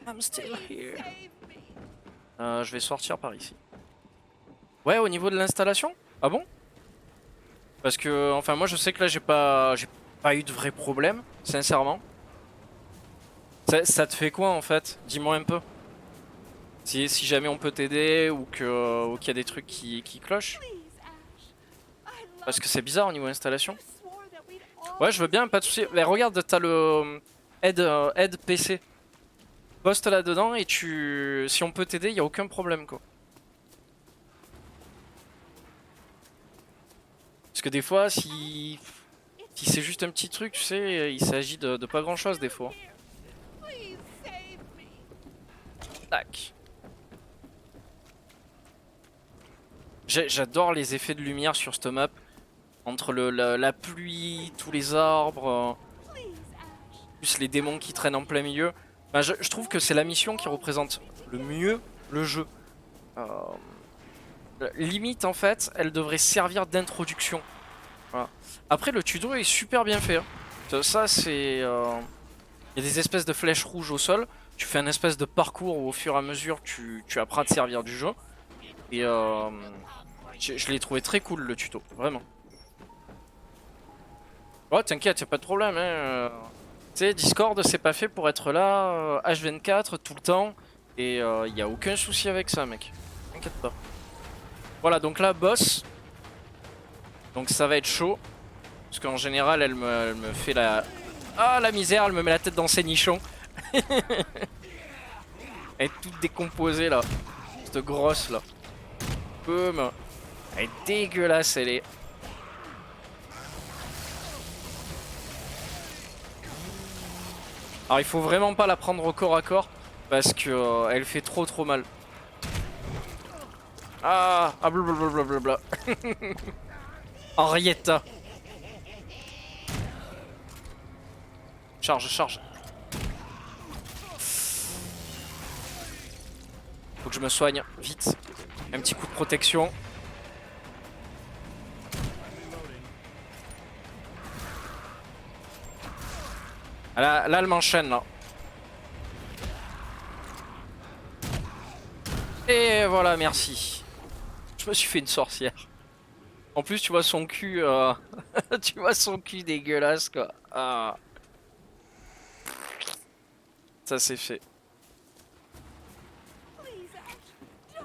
S1: I'm still here. Je vais sortir par ici. Ouais, au niveau de l'installation? Ah bon? Parce que, enfin, moi je sais que là j'ai pas eu de vrai problème, sincèrement. Ça te fait quoi en fait? Dis-moi un peu. Si jamais on peut t'aider ou qu'il y a des trucs qui clochent. Parce que c'est bizarre au niveau installation. Ouais, je veux bien, pas de soucis. Mais regarde, t'as le aide PC. Poste là-dedans et tu... Si on peut t'aider, y a aucun problème quoi. Parce que des fois, si c'est juste un petit truc, tu sais, il s'agit de pas grand-chose des fois. Tac. J'adore les effets de lumière sur cette map. Entre la pluie, tous les arbres, plus les démons qui traînent en plein milieu. Bah, je trouve que c'est la mission qui représente le mieux le jeu. Limite en fait, elle devrait servir d'introduction. Voilà. Après le tuto est super bien fait. Hein. Ça c'est... Il y a des espèces de flèches rouges au sol. Tu fais un espèce de parcours où au fur et à mesure tu apprends à te servir du jeu. Et je l'ai trouvé très cool le tuto, vraiment. Oh t'inquiète, y'a pas de problème. Hein. Tu sais, Discord c'est pas fait pour être là H24 tout le temps. Et y a aucun souci avec ça mec. T'inquiète pas. Voilà donc là boss. Donc ça va être chaud. Parce qu'en général elle me fait la... Ah la misère, elle me met la tête dans ses nichons. Elle est toute décomposée là. Cette grosse là. Boum. Elle est dégueulasse elle est. Alors il faut vraiment pas la prendre au corps à corps. Parce que elle fait trop mal. Ah, ah blablabla. Henrietta. Charge, charge. Faut que je me soigne, vite. Un petit coup de protection. Là, elle m'enchaîne là. Et voilà, merci. Je me suis fait une sorcière. En plus, tu vois son cul, tu vois son cul dégueulasse quoi. Ah. Ça c'est fait.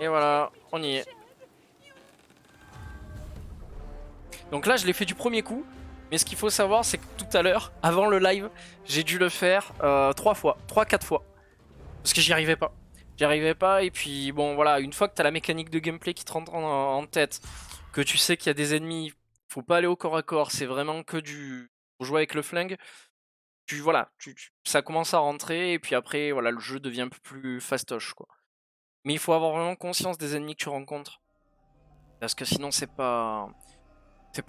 S1: Et voilà, on y est. Donc là, je l'ai fait du premier coup. Mais ce qu'il faut savoir, c'est que tout à l'heure, avant le live, j'ai dû le faire 3 fois, 3-4 fois. Parce que j'y arrivais pas. J'y arrivais pas, et puis bon, voilà, une fois que t'as la mécanique de gameplay qui te rentre en tête, que tu sais qu'il y a des ennemis, faut pas aller au corps à corps, c'est vraiment que du... Faut jouer avec le flingue. Voilà, ça commence à rentrer, et puis après, voilà, le jeu devient un peu plus fastoche, quoi. Mais il faut avoir vraiment conscience des ennemis que tu rencontres. Parce que sinon, c'est pas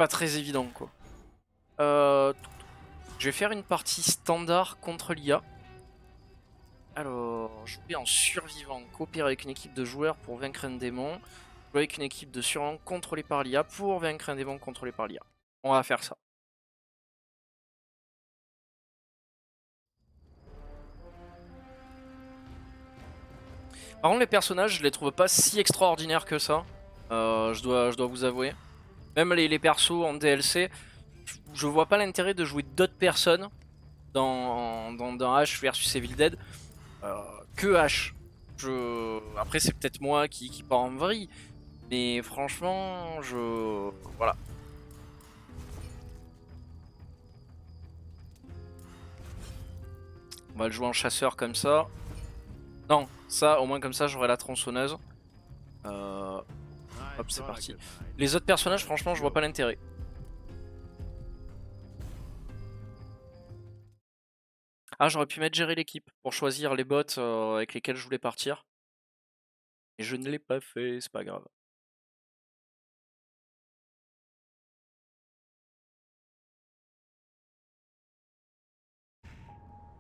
S1: très évident, quoi. Je vais faire une partie standard contre l'IA. Alors, jouer en survivant, coopérer avec une équipe de joueurs pour vaincre un démon. Jouer avec une équipe de survivants contrôlée par l'IA pour vaincre un démon contrôlé par l'IA. On va faire ça. Par contre, les personnages, je les trouve pas si extraordinaires que ça. Je dois vous avouer. Même les persos en DLC, je vois pas l'intérêt de jouer d'autres personnes dans H versus Evil Dead que H. Après, c'est peut-être moi qui part en vrille, mais franchement, voilà. On va le jouer en chasseur comme ça. Non, ça, au moins comme ça, j'aurai la tronçonneuse. Hop, c'est parti. Les autres personnages, franchement, je vois pas l'intérêt. Ah, j'aurais pu mettre gérer l'équipe pour choisir les bots avec lesquels je voulais partir. Et je ne l'ai pas fait, c'est pas grave.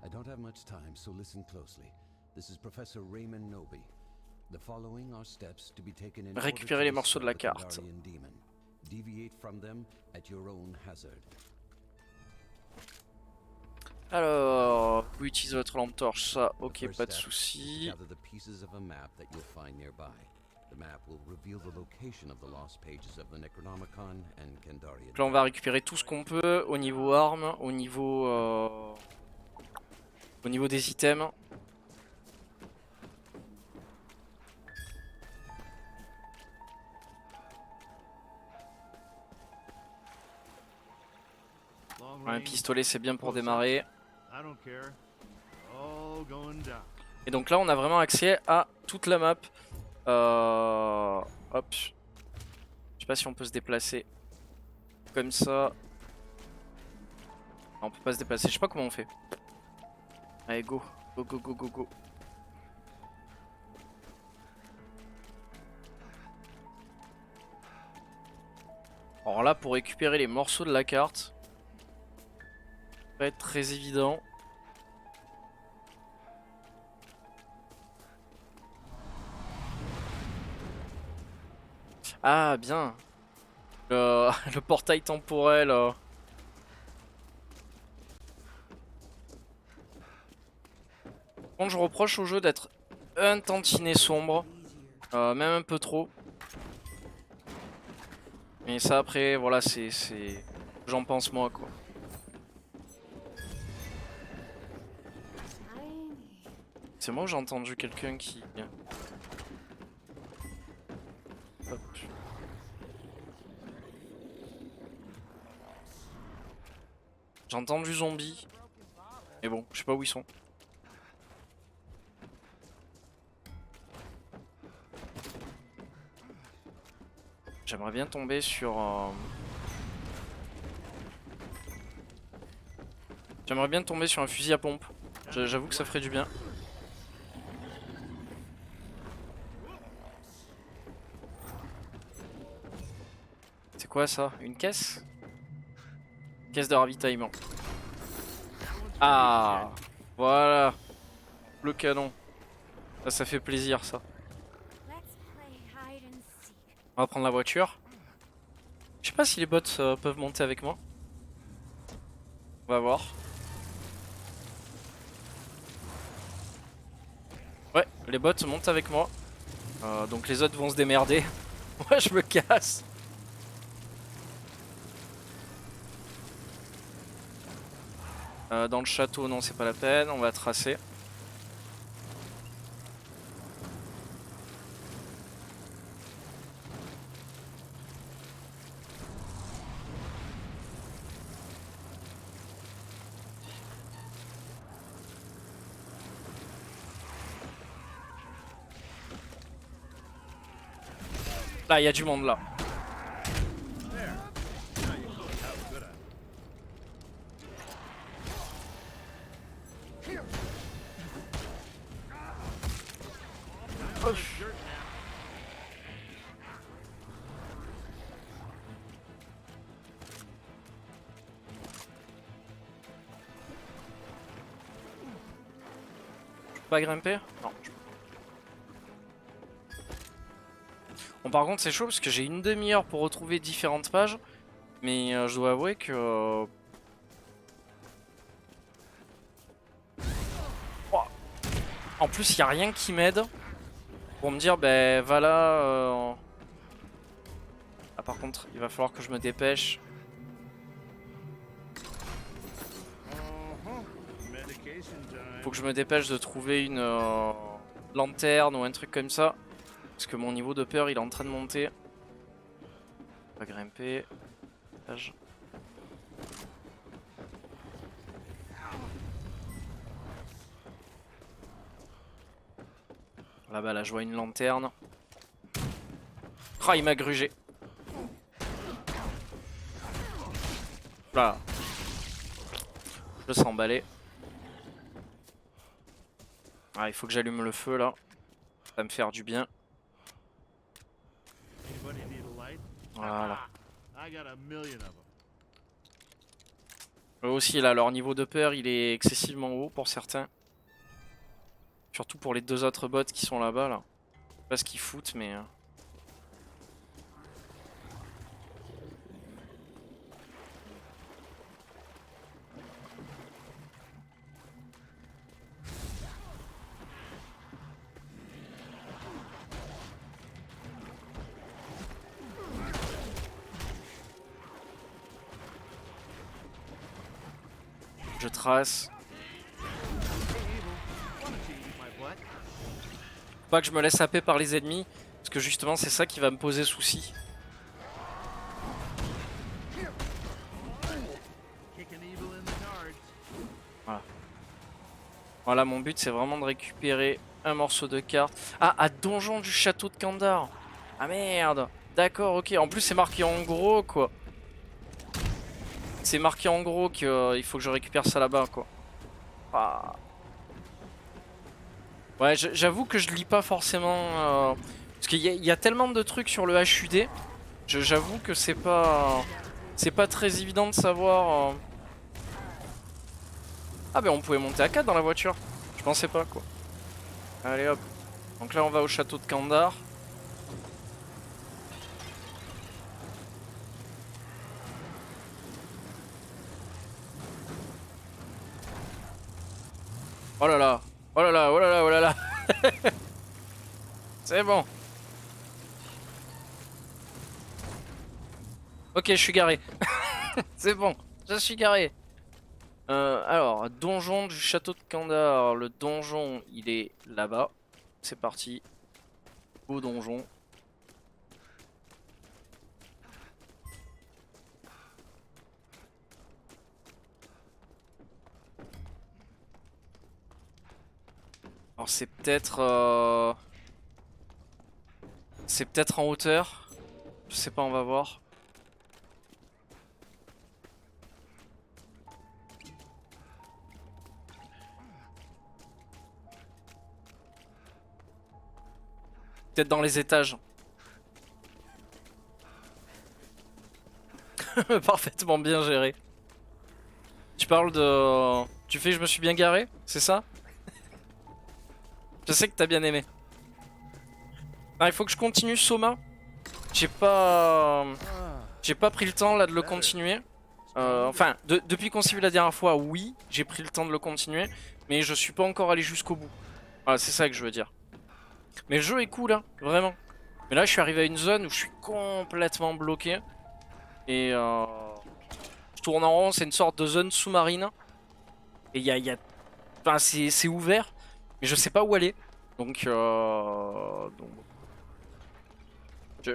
S4: I don't have much time, so listen closely. This is Professor Raymond Noby. The following are steps to be taken in
S1: Récupérer les morceaux de la carte.
S4: Deviate from them at your own hazard.
S1: Alors, vous utilisez votre lampe torche, ça, ok, pas de soucis. Donc là, on va récupérer tout ce qu'on peut au niveau armes, au niveau des items. Un pistolet, c'est bien pour démarrer. Et donc là on a vraiment accès à toute la map. Hop. Je sais pas si on peut se déplacer comme ça. Non, on peut pas se déplacer, je sais pas comment on fait. Allez go, go go go go go. Alors là pour récupérer les morceaux de la carte, ça va être très évident. Ah bien. Le portail temporel. Quand je reproche au jeu d'être un tantinet sombre, même un peu trop. Mais ça après, voilà, c'est... J'en pense moi quoi. C'est moi ou j'ai entendu quelqu'un qui... Hop. J'ai entendu zombie. Mais bon, je sais pas où ils sont. J'aimerais bien tomber sur... J'aimerais bien tomber sur un fusil à pompe. J'avoue que ça ferait du bien. C'est quoi ça? Une caisse? Caisse de ravitaillement. Ah! Voilà! Le canon. Ça fait plaisir ça. On va prendre la voiture. Je sais pas si les bots peuvent monter avec moi. On va voir. Ouais, les bots montent avec moi. Donc les autres vont se démerder. Moi je me casse. Dans le château, non, c'est pas la peine. On va tracer. Là, il y a du monde là. Je peux pas grimper? Non. Bon, par contre c'est chaud parce que j'ai une demi-heure pour retrouver différentes pages. Mais je dois avouer que... Oh. En plus il n'y a rien qui m'aide pour me dire ben va là... Ah par contre il va falloir que je me dépêche. Faut que je me dépêche de trouver une lanterne ou un truc comme ça. Parce que mon niveau de peur il est en train de monter. On va grimper. Là-bas là je vois une lanterne. Ah il m'a grugé. Là. Je le sens emballé. Ah il faut que j'allume le feu là. Ça va me faire du bien. Voilà. Eux aussi là, leur niveau de peur il est excessivement haut pour certains. Surtout pour les deux autres bots qui sont là-bas là. Je sais pas ce qu'ils foutent mais... Je trace. Faut pas que je me laisse happer par les ennemis, parce que justement c'est ça qui va me poser souci. Voilà. Voilà, mon but c'est vraiment de récupérer un morceau de carte. Ah, à donjon du château de Kandar. Ah merde. D'accord, ok. En plus c'est marqué en gros quoi. C'est marqué en gros qu'il faut que je récupère ça là-bas quoi. Ah. Ouais, j'avoue que je lis pas forcément... parce qu'il y a tellement de trucs sur le HUD. J'avoue que c'est pas... c'est pas très évident de savoir... Ah ben on pouvait monter à 4 dans la voiture. Je pensais pas quoi. Allez hop. Donc là on va au château de Kandar. Oh là là. Oh là là, oh là là, oh là là. C'est bon. Ok, je suis garé. C'est bon, je suis garé. Alors, donjon du château de Kandar. Le donjon, il est là-bas. C'est parti. Au donjon. Alors c'est peut-être... c'est peut-être en hauteur. Je sais pas, on va voir. Peut-être dans les étages. Parfaitement bien géré. Tu parles de... Tu fais je me suis bien garé, c'est ça? Je sais que t'as bien aimé. Ah, il faut que je continue Soma. J'ai pas pris le temps là de le continuer. Enfin, depuis qu'on s'est vu la dernière fois, oui, j'ai pris le temps de le continuer. Mais je suis pas encore allé jusqu'au bout. Voilà, c'est ça que je veux dire. Mais le jeu est cool, hein, vraiment. Mais là, je suis arrivé à une zone où je suis complètement bloqué. Et je tourne en rond, c'est une sorte de zone sous-marine. Et enfin, c'est ouvert, mais je sais pas où aller. Donc je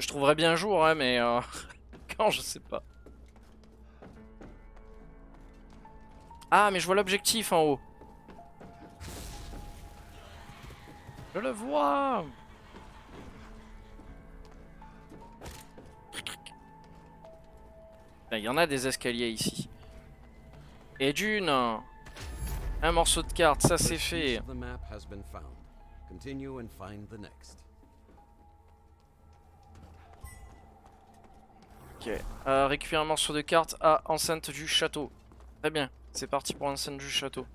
S1: trouverais bien un jour, hein, mais quand, je sais pas. Ah, mais je vois l'objectif en haut. Je le vois. Il y en a des escaliers ici. Et d'une, un morceau de carte, ça c'est fait.
S4: The map has been found. Continue and find the next.
S1: Ok, récupérer un morceau de carte à enceinte du château. Très bien, c'est parti pour l'enceinte du château.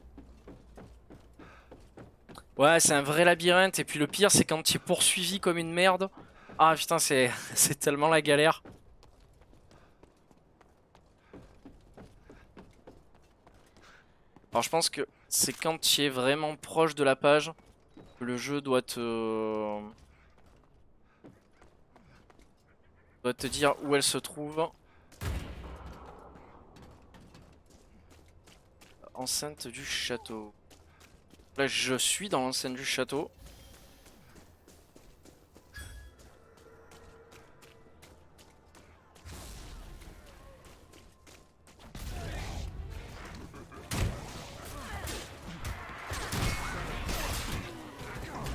S1: Ouais, c'est un vrai labyrinthe. Et puis le pire, c'est quand tu es poursuivi comme une merde. Ah putain, c'est tellement la galère. Alors je pense que c'est quand tu es vraiment proche de la page que le jeu doit te dire où elle se trouve. Enceinte du château. Là je suis dans l'enceinte du château.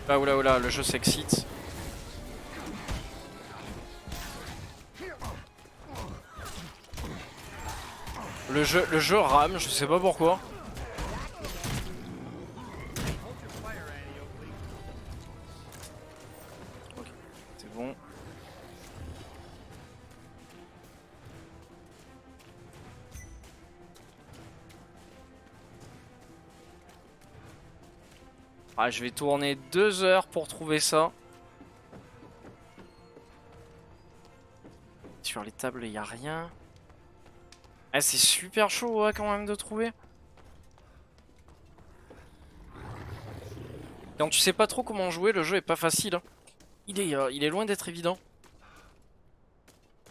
S1: Ah oula oula, le jeu s'excite. Le jeu rame, je sais pas pourquoi. Ok, c'est bon. Ah, je vais tourner 2 heures pour trouver ça. Sur les tables, il n'y a rien. Ah, c'est super chaud ouais, quand même de trouver. Quand tu sais pas trop comment jouer, le jeu est pas facile. Hein. Il est loin d'être évident.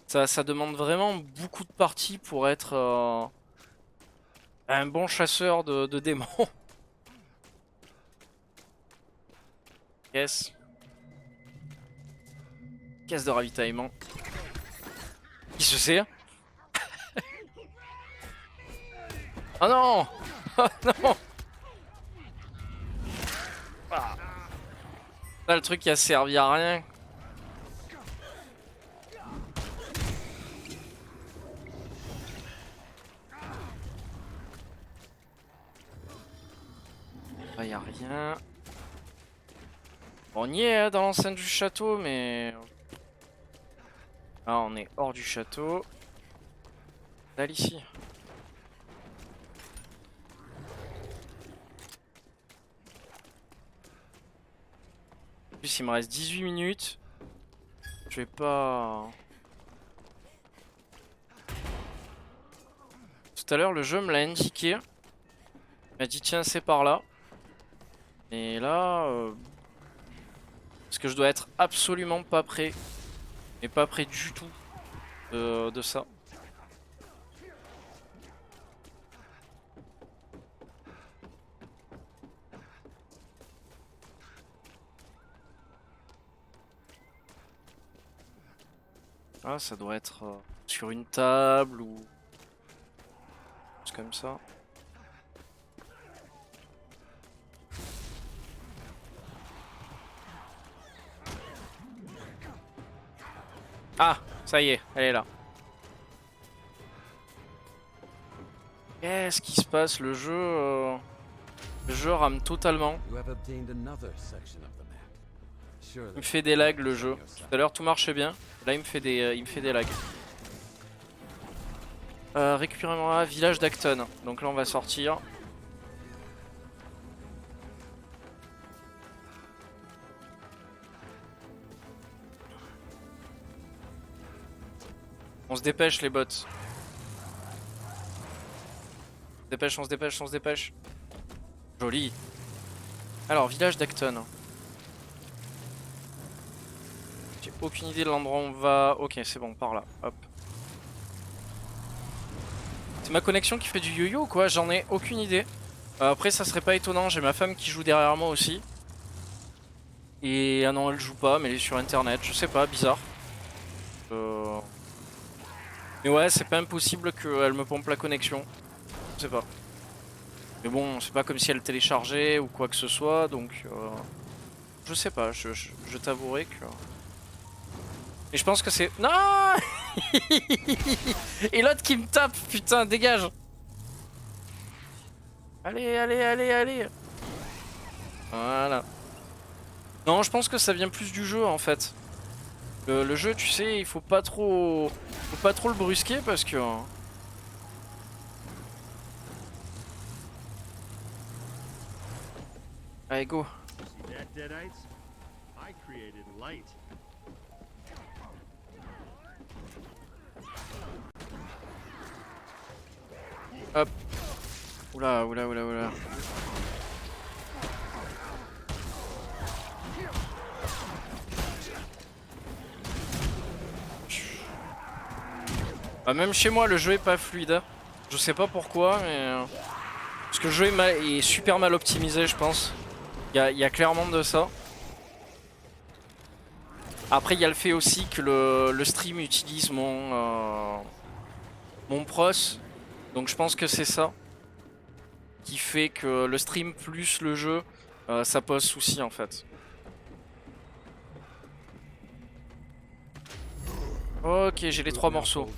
S1: Ça demande vraiment beaucoup de parties pour être un bon chasseur de démons. Caisse. Caisse de ravitaillement. Qui se sait? Oh non! Oh non! Là, le truc qui a servi à rien. Là, y a rien. On y est hein, dans l'enceinte du château, mais... Ah, on est hors du château. Dalle ici. En plus, il me reste 18 minutes. Je vais pas... Tout à l'heure, le jeu me l'a indiqué. Il m'a dit, tiens, c'est par là. Et là... Parce que je dois être absolument pas prêt. Mais pas prêt du tout de ça. Ah, ça doit être sur une table ou... C'est comme ça. Ah, ça y est, elle est là. Qu'est-ce qui se passe? Le jeu rame totalement.
S4: You have obtained another section of the map.
S1: Il me fait des lags le jeu. Tout à l'heure tout marchait bien. Là il me fait des lags. Récupérons un village d'Acton. Donc là on va sortir. On se dépêche les bots. On se dépêche. Joli. Alors village d'Acton. J'ai aucune idée de l'endroit où on va. Ok, c'est bon, par là. Hop. C'est ma connexion qui fait du yo-yo ou quoi? J'en ai aucune idée. Après, ça serait pas étonnant. J'ai ma femme qui joue derrière moi aussi. Et ah non, elle joue pas, mais elle est sur internet. Je sais pas, bizarre. Mais ouais, c'est pas impossible qu'elle me pompe la connexion. Je sais pas. Mais bon, c'est pas comme si elle téléchargeait ou quoi que ce soit, donc... je sais pas, je t'avouerai que... Et je pense que c'est... Non. Et l'autre qui me tape, putain, dégage. Allez. Voilà. Non, je pense que ça vient plus du jeu en fait. Le jeu, tu sais, il faut pas trop le brusquer parce que... Allez, go. Hop. Oula. Ah, même chez moi, le jeu est pas fluide. Je sais pas pourquoi, mais... Parce que le jeu est super mal optimisé, je pense. Il y a clairement de ça. Après, il y a le fait aussi que le stream utilise mon pros. Donc je pense que c'est ça qui fait que le stream plus le jeu, ça pose souci en fait. Ok, j'ai les 3 morceaux.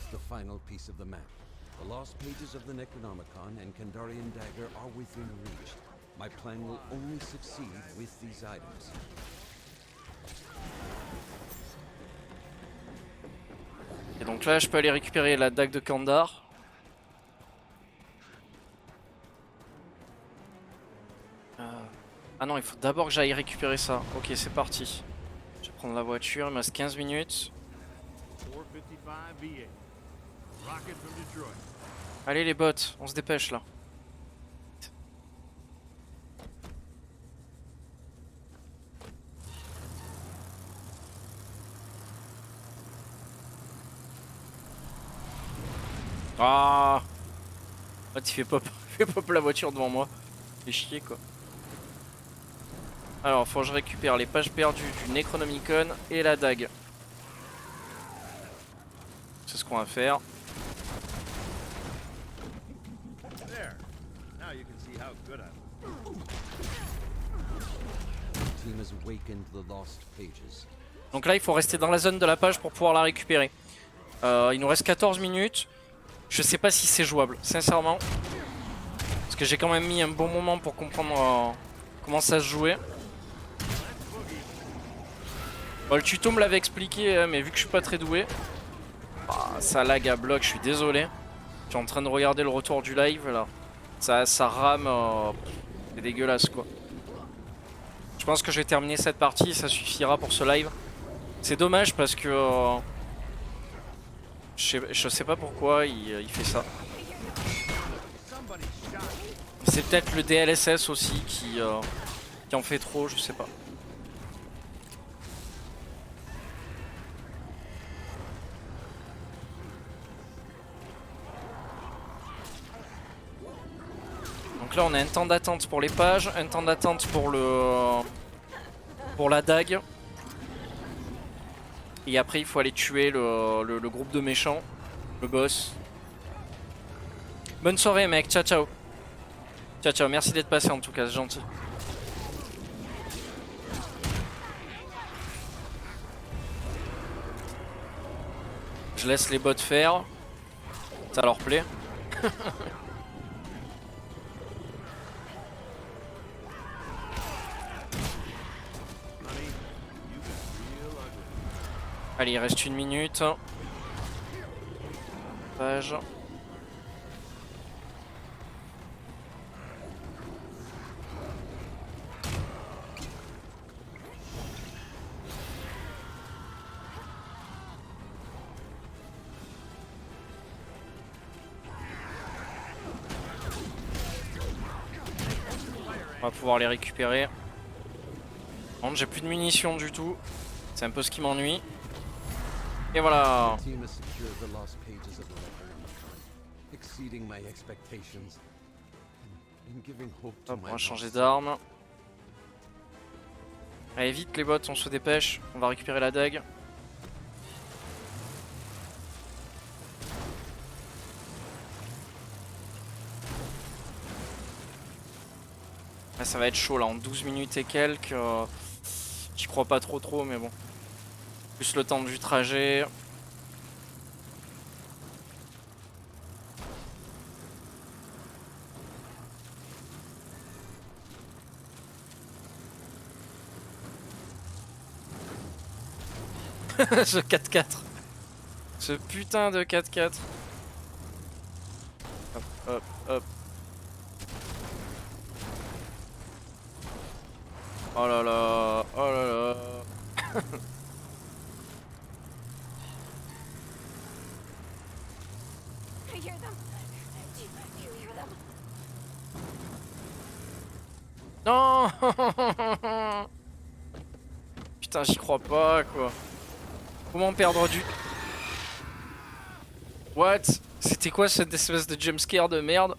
S1: Et donc là, je peux aller récupérer la dague de Kandar. Ah non, il faut d'abord que j'aille récupérer ça. Ok, c'est parti. Je vais prendre la voiture, il me reste 15 minutes. Allez les bots, on se dépêche là. Ah, tu fais pop la voiture devant moi. Fais chier quoi. Alors, faut que je récupère les pages perdues du Necronomicon et la dague. C'est ce qu'on va faire.
S4: team has awakened the lost pages.
S1: Donc là il faut rester dans la zone de la page pour pouvoir la récupérer. Il nous reste 14 minutes. Je sais pas si c'est jouable, sincèrement. Parce que j'ai quand même mis un bon moment pour comprendre comment ça se jouait. Bon, le tuto me l'avait expliqué, mais vu que je suis pas très doué, ça lag à bloc, je suis désolé. Je suis en train de regarder le retour du live là. Ça rame, c'est dégueulasse quoi. Je pense que je vais terminer cette partie, ça suffira pour ce live. C'est dommage parce que je sais pas pourquoi il fait ça. C'est peut-être le DLSS aussi qui en fait trop, je sais pas. Donc là on a un temps d'attente pour les pages, un temps d'attente pour la dague. Et après il faut aller tuer le groupe de méchants, le boss. Bonne soirée mec, ciao ciao. Ciao ciao, merci d'être passé en tout cas, c'est gentil. Je laisse les bots faire. Ça leur plaît. Allez, il reste 1 minute. Page. On va pouvoir les récupérer. Bon, j'ai plus de munitions du tout. C'est un peu ce qui m'ennuie. Et voilà.
S4: The team has secured the lost pages of the Necronomicon, exceeding my expectations and giving hope to
S1: Hop,
S4: my
S1: on va changer
S4: lost
S1: d'arme. Allez vite les bots, on se dépêche. On va récupérer la dague. Là, ça va être chaud là, en 12 minutes et quelques. J'y crois pas trop mais bon. Plus le temps du trajet. Ce 4x4. Ce putain de 4x4. Hop, hop, hop. Oh là là, oh là là.
S5: I hear them. Do you hear them?
S1: Non. Putain, j'y crois pas quoi. Comment perdre du... What? C'était quoi cette espèce de jumpscare de merde?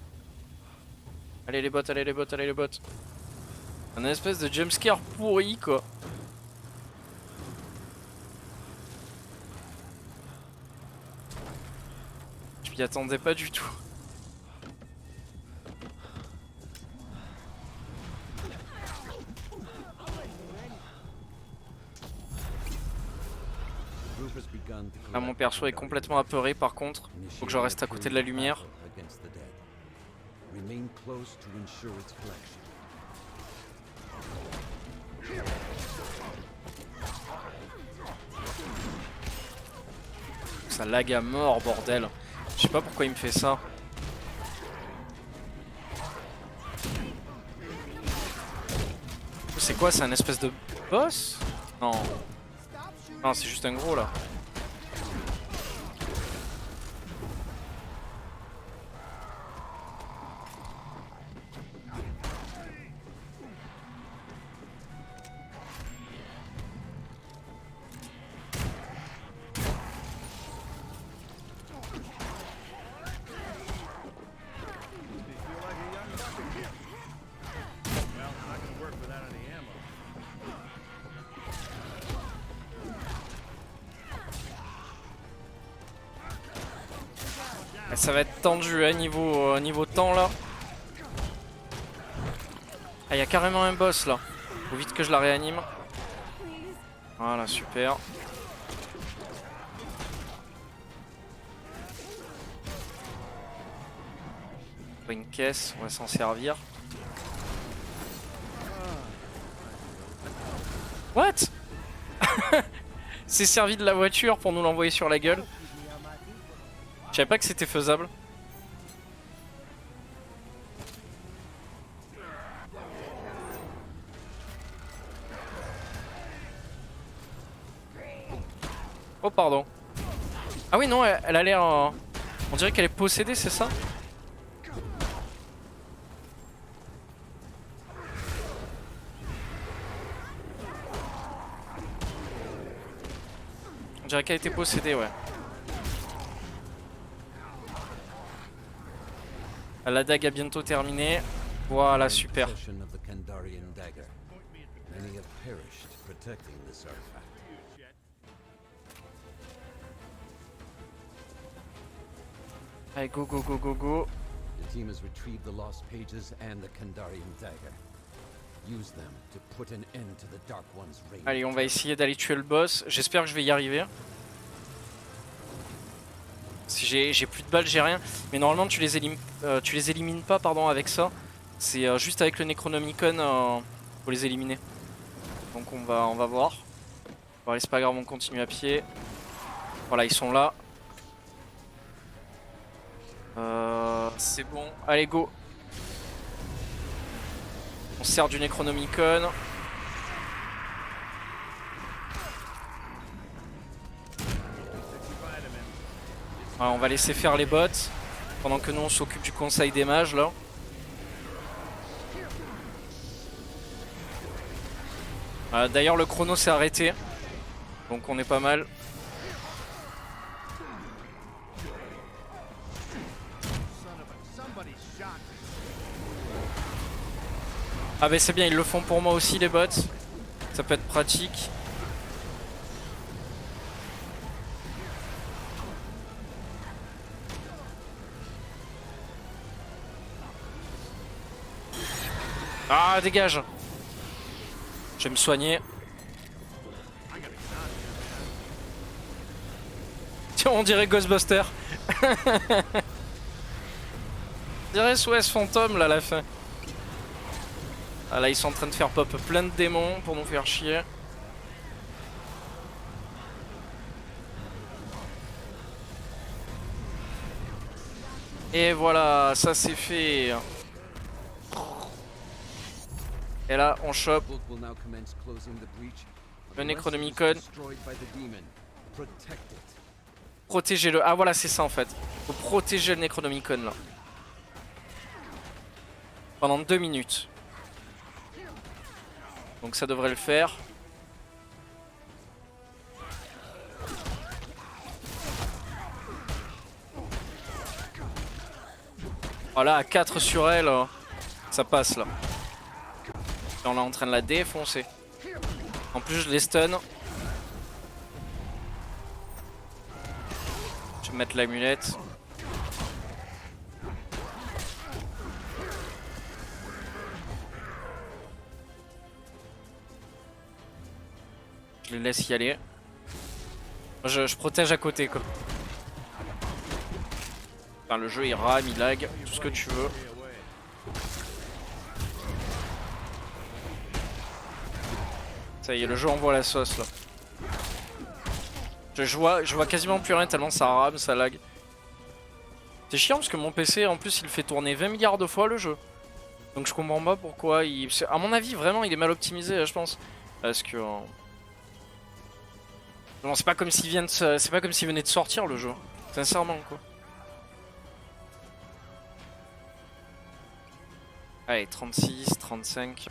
S1: Allez les bots, allez les bots, allez les bots. Un espèce de jumpscare pourri quoi. Je m'y attendais pas du tout. Là mon perso est complètement apeuré par contre. Faut que je reste à côté de la lumière. Ça lag à mort bordel. Je sais pas pourquoi il me fait ça. C'est quoi? C'est un espèce de boss? Non. Non, c'est juste un gros là. Ça va être tendu hein, niveau temps là. Ah, il y a carrément un boss là. Faut vite que je la réanime.
S5: Please.
S1: Voilà, super. Une caisse, on va s'en servir. What? C'est servi de la voiture pour nous l'envoyer sur la gueule. Je savais pas que c'était faisable. Oh pardon. Ah oui non, elle a l'air... On dirait qu'elle est possédée, c'est ça? On dirait qu'elle a été possédée, ouais. La dague a bientôt terminé. Voilà, super.
S4: Possession of the Kandarian dagger. Many have perished protecting this artifact.
S1: Allez, go, go, go, go, go.
S4: The team has retrieved the lost pages and the Kandarian dagger. Use them to put an end to the Dark One's reign.
S1: Allez, on va essayer d'aller tuer le boss. J'espère que je vais y arriver. Si j'ai plus de balles, j'ai rien. Mais normalement, tu les élimines pas, pardon, avec ça. C'est juste avec le Necronomicon pour les éliminer. Donc on va voir. Bon, allez, c'est pas grave, on continue à pied. Voilà, ils sont là. C'est bon. Allez, go. On sert du Necronomicon. Voilà, on va laisser faire les bots. Pendant que nous on s'occupe du conseil des mages là. D'ailleurs le chrono s'est arrêté. Donc on est pas mal. Ah bah c'est bien, ils le font pour moi aussi les bots. Ça peut être pratique. Ah dégage. Je vais me soigner. Tiens, on dirait Ghostbuster. On dirait SOS Fantôme là à la fin. Ah là ils sont en train de faire pop plein de démons pour nous faire chier. Et voilà, ça c'est fait. Et là on chope le Necronomicon. Protéger-le. Ah voilà c'est ça en fait. Faut protéger le Necronomicon là. Pendant 2 minutes. Donc ça devrait le faire. Voilà, à 4 sur elle, ça passe là. Et on est en train de la défoncer. En plus je les stun. Je vais mettre l'amulette. Je les laisse y aller. Je protège à côté quoi. Enfin, le jeu il rame, il lag, tout ce que tu veux. Ça y est, le jeu envoie la sauce là. Je vois quasiment plus rien tellement ça rame, ça lag. C'est chiant parce que mon PC en plus il fait tourner 20 milliards de fois le jeu. Donc je comprends pas pourquoi il... À mon avis vraiment il est mal optimisé je pense. Parce que... Non, c'est pas comme s'il venait de sortir le jeu. Sincèrement quoi. Allez, 36, 35.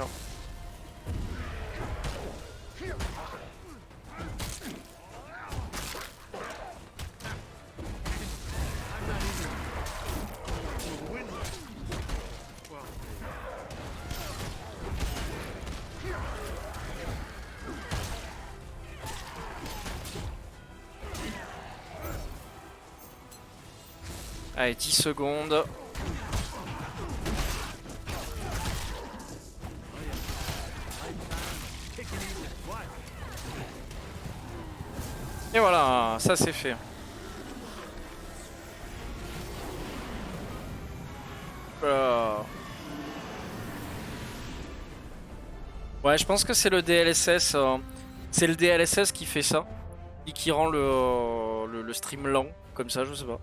S1: Allez, 10 secondes. Et voilà, ça c'est fait. Voilà. Ouais, je pense que c'est le DLSS. C'est le DLSS qui fait ça. Et qui rend le stream lent. Comme ça, je sais pas.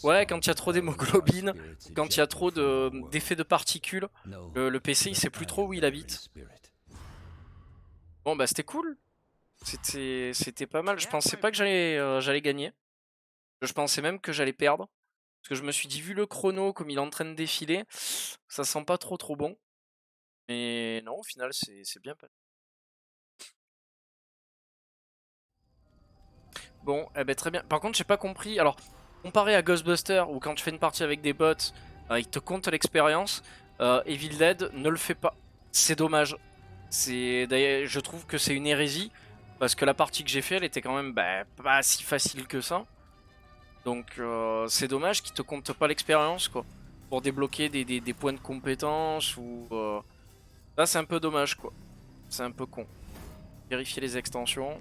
S1: Ouais, quand il y a trop d'hémoglobine, quand il y a trop d'effets de particules, le PC il sait plus trop où il habite. Bon bah c'était cool. C'était pas mal. Je pensais pas que j'allais gagner. Je pensais même que j'allais perdre. Parce que je me suis dit, vu le chrono, comme il est en train de défiler, ça sent pas trop bon. Mais non, au final, c'est bien passé. Bon, eh ben très bien. Par contre, j'ai pas compris. Alors, comparé à Ghostbusters, où quand tu fais une partie avec des bots, il te compte l'expérience, Evil Dead ne le fait pas. C'est dommage. D'ailleurs, je trouve que c'est une hérésie. Parce que la partie que j'ai fait, elle était quand même pas si facile que ça. Donc c'est dommage qu'ils te comptent pas l'expérience quoi. Pour débloquer des points de compétence ou... Là c'est un peu dommage quoi. C'est un peu con. Vérifier les extensions.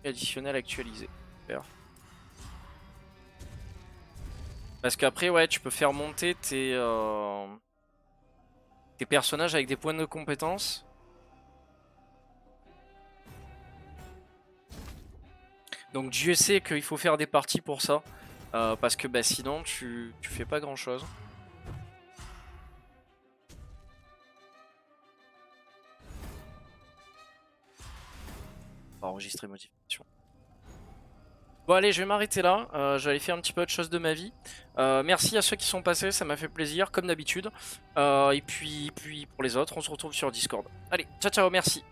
S1: Additionnel actualisé. Super. Parce qu'après ouais tu peux faire monter tes personnages avec des points de compétence. Donc Dieu sait qu'il faut faire des parties pour ça. Parce que sinon tu fais pas grand chose. On va enregistrer modification. Bon allez, je vais m'arrêter là. Je vais aller faire un petit peu autre chose de ma vie. Merci à ceux qui sont passés, ça m'a fait plaisir comme d'habitude. Et puis pour les autres, on se retrouve sur Discord. Allez, ciao ciao, merci.